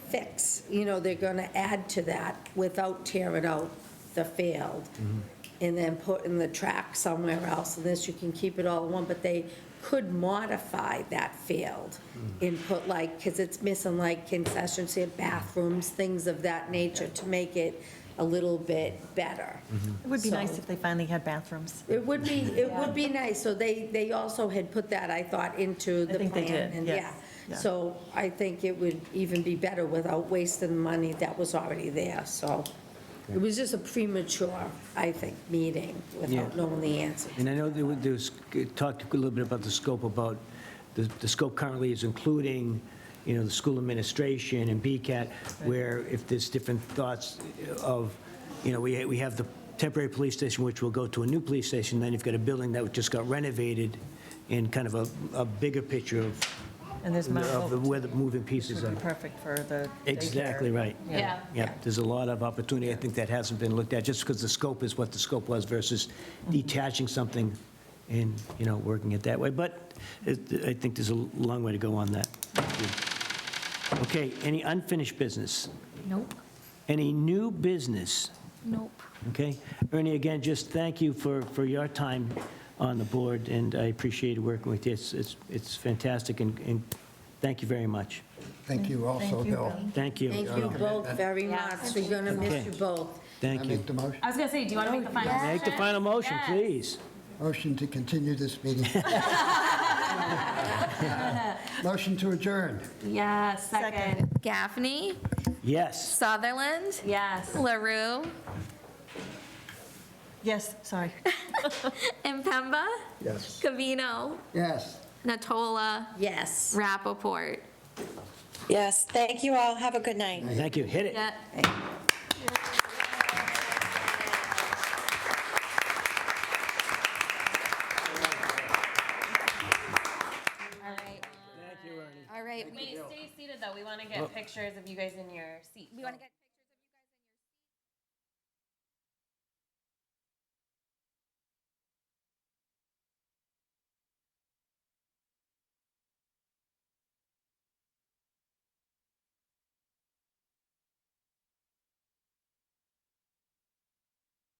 fix. You know, they're gonna add to that without tearing out the field and then put in the track somewhere else, and this, you can keep it all in one, but they could modify that field and put like, because it's missing like concession stand, bathrooms, things of that nature to make it a little bit better. It would be So- nice if they finally had bathrooms. It would be nice, so they also had put that, I thought, into the plan. think they did, And yes. Yeah. So I think it would even be better without wasting the money that was already there, so. It was just a premature, I think, meeting without Yeah. knowing the answers. And I know there was, talked a little bit about the scope, about, the scope currently is including, you know, the school administration and BCAT, where if there's different thoughts of, you know, we have the temporary police station, which will go to a new police station, then you've got a building that just got renovated, in kind of a bigger picture of And there's where the moving pieces would are. be perfect for the daycare. Exactly right. Yeah. Yeah, there's a lot of opportunity, I think, that hasn't been looked at, just because the scope is what the scope was versus detaching something and, you know, working it that way. But I think there's a long way to go on that. Okay, any unfinished business? Nope. Any new business? Nope. Okay. Ernie, again, just thank you for your time on the board, and I appreciate working with you. It's fantastic, and thank you very much. Thank you also, Bill. Thank you. Thank you both very much, we're gonna miss Okay. you both. Thank Can I you. make the motion? I was going to say, do you want to make the final motion? Make the final motion, Yes. please. Motion to continue this meeting. Motion to adjourn. Yes, second. Gaffney, Yes. Sutherland, Yes. LaRue, Yes, sorry. Impemba, Yes. Cavino, Yes. Natola, Yes. Rappaport. Yes, thank you all. Have a good night. Thank you. Hit it. Yeah. All right. Wait, stay seated though. We want to get pictures of you guys in your seats. We want to get.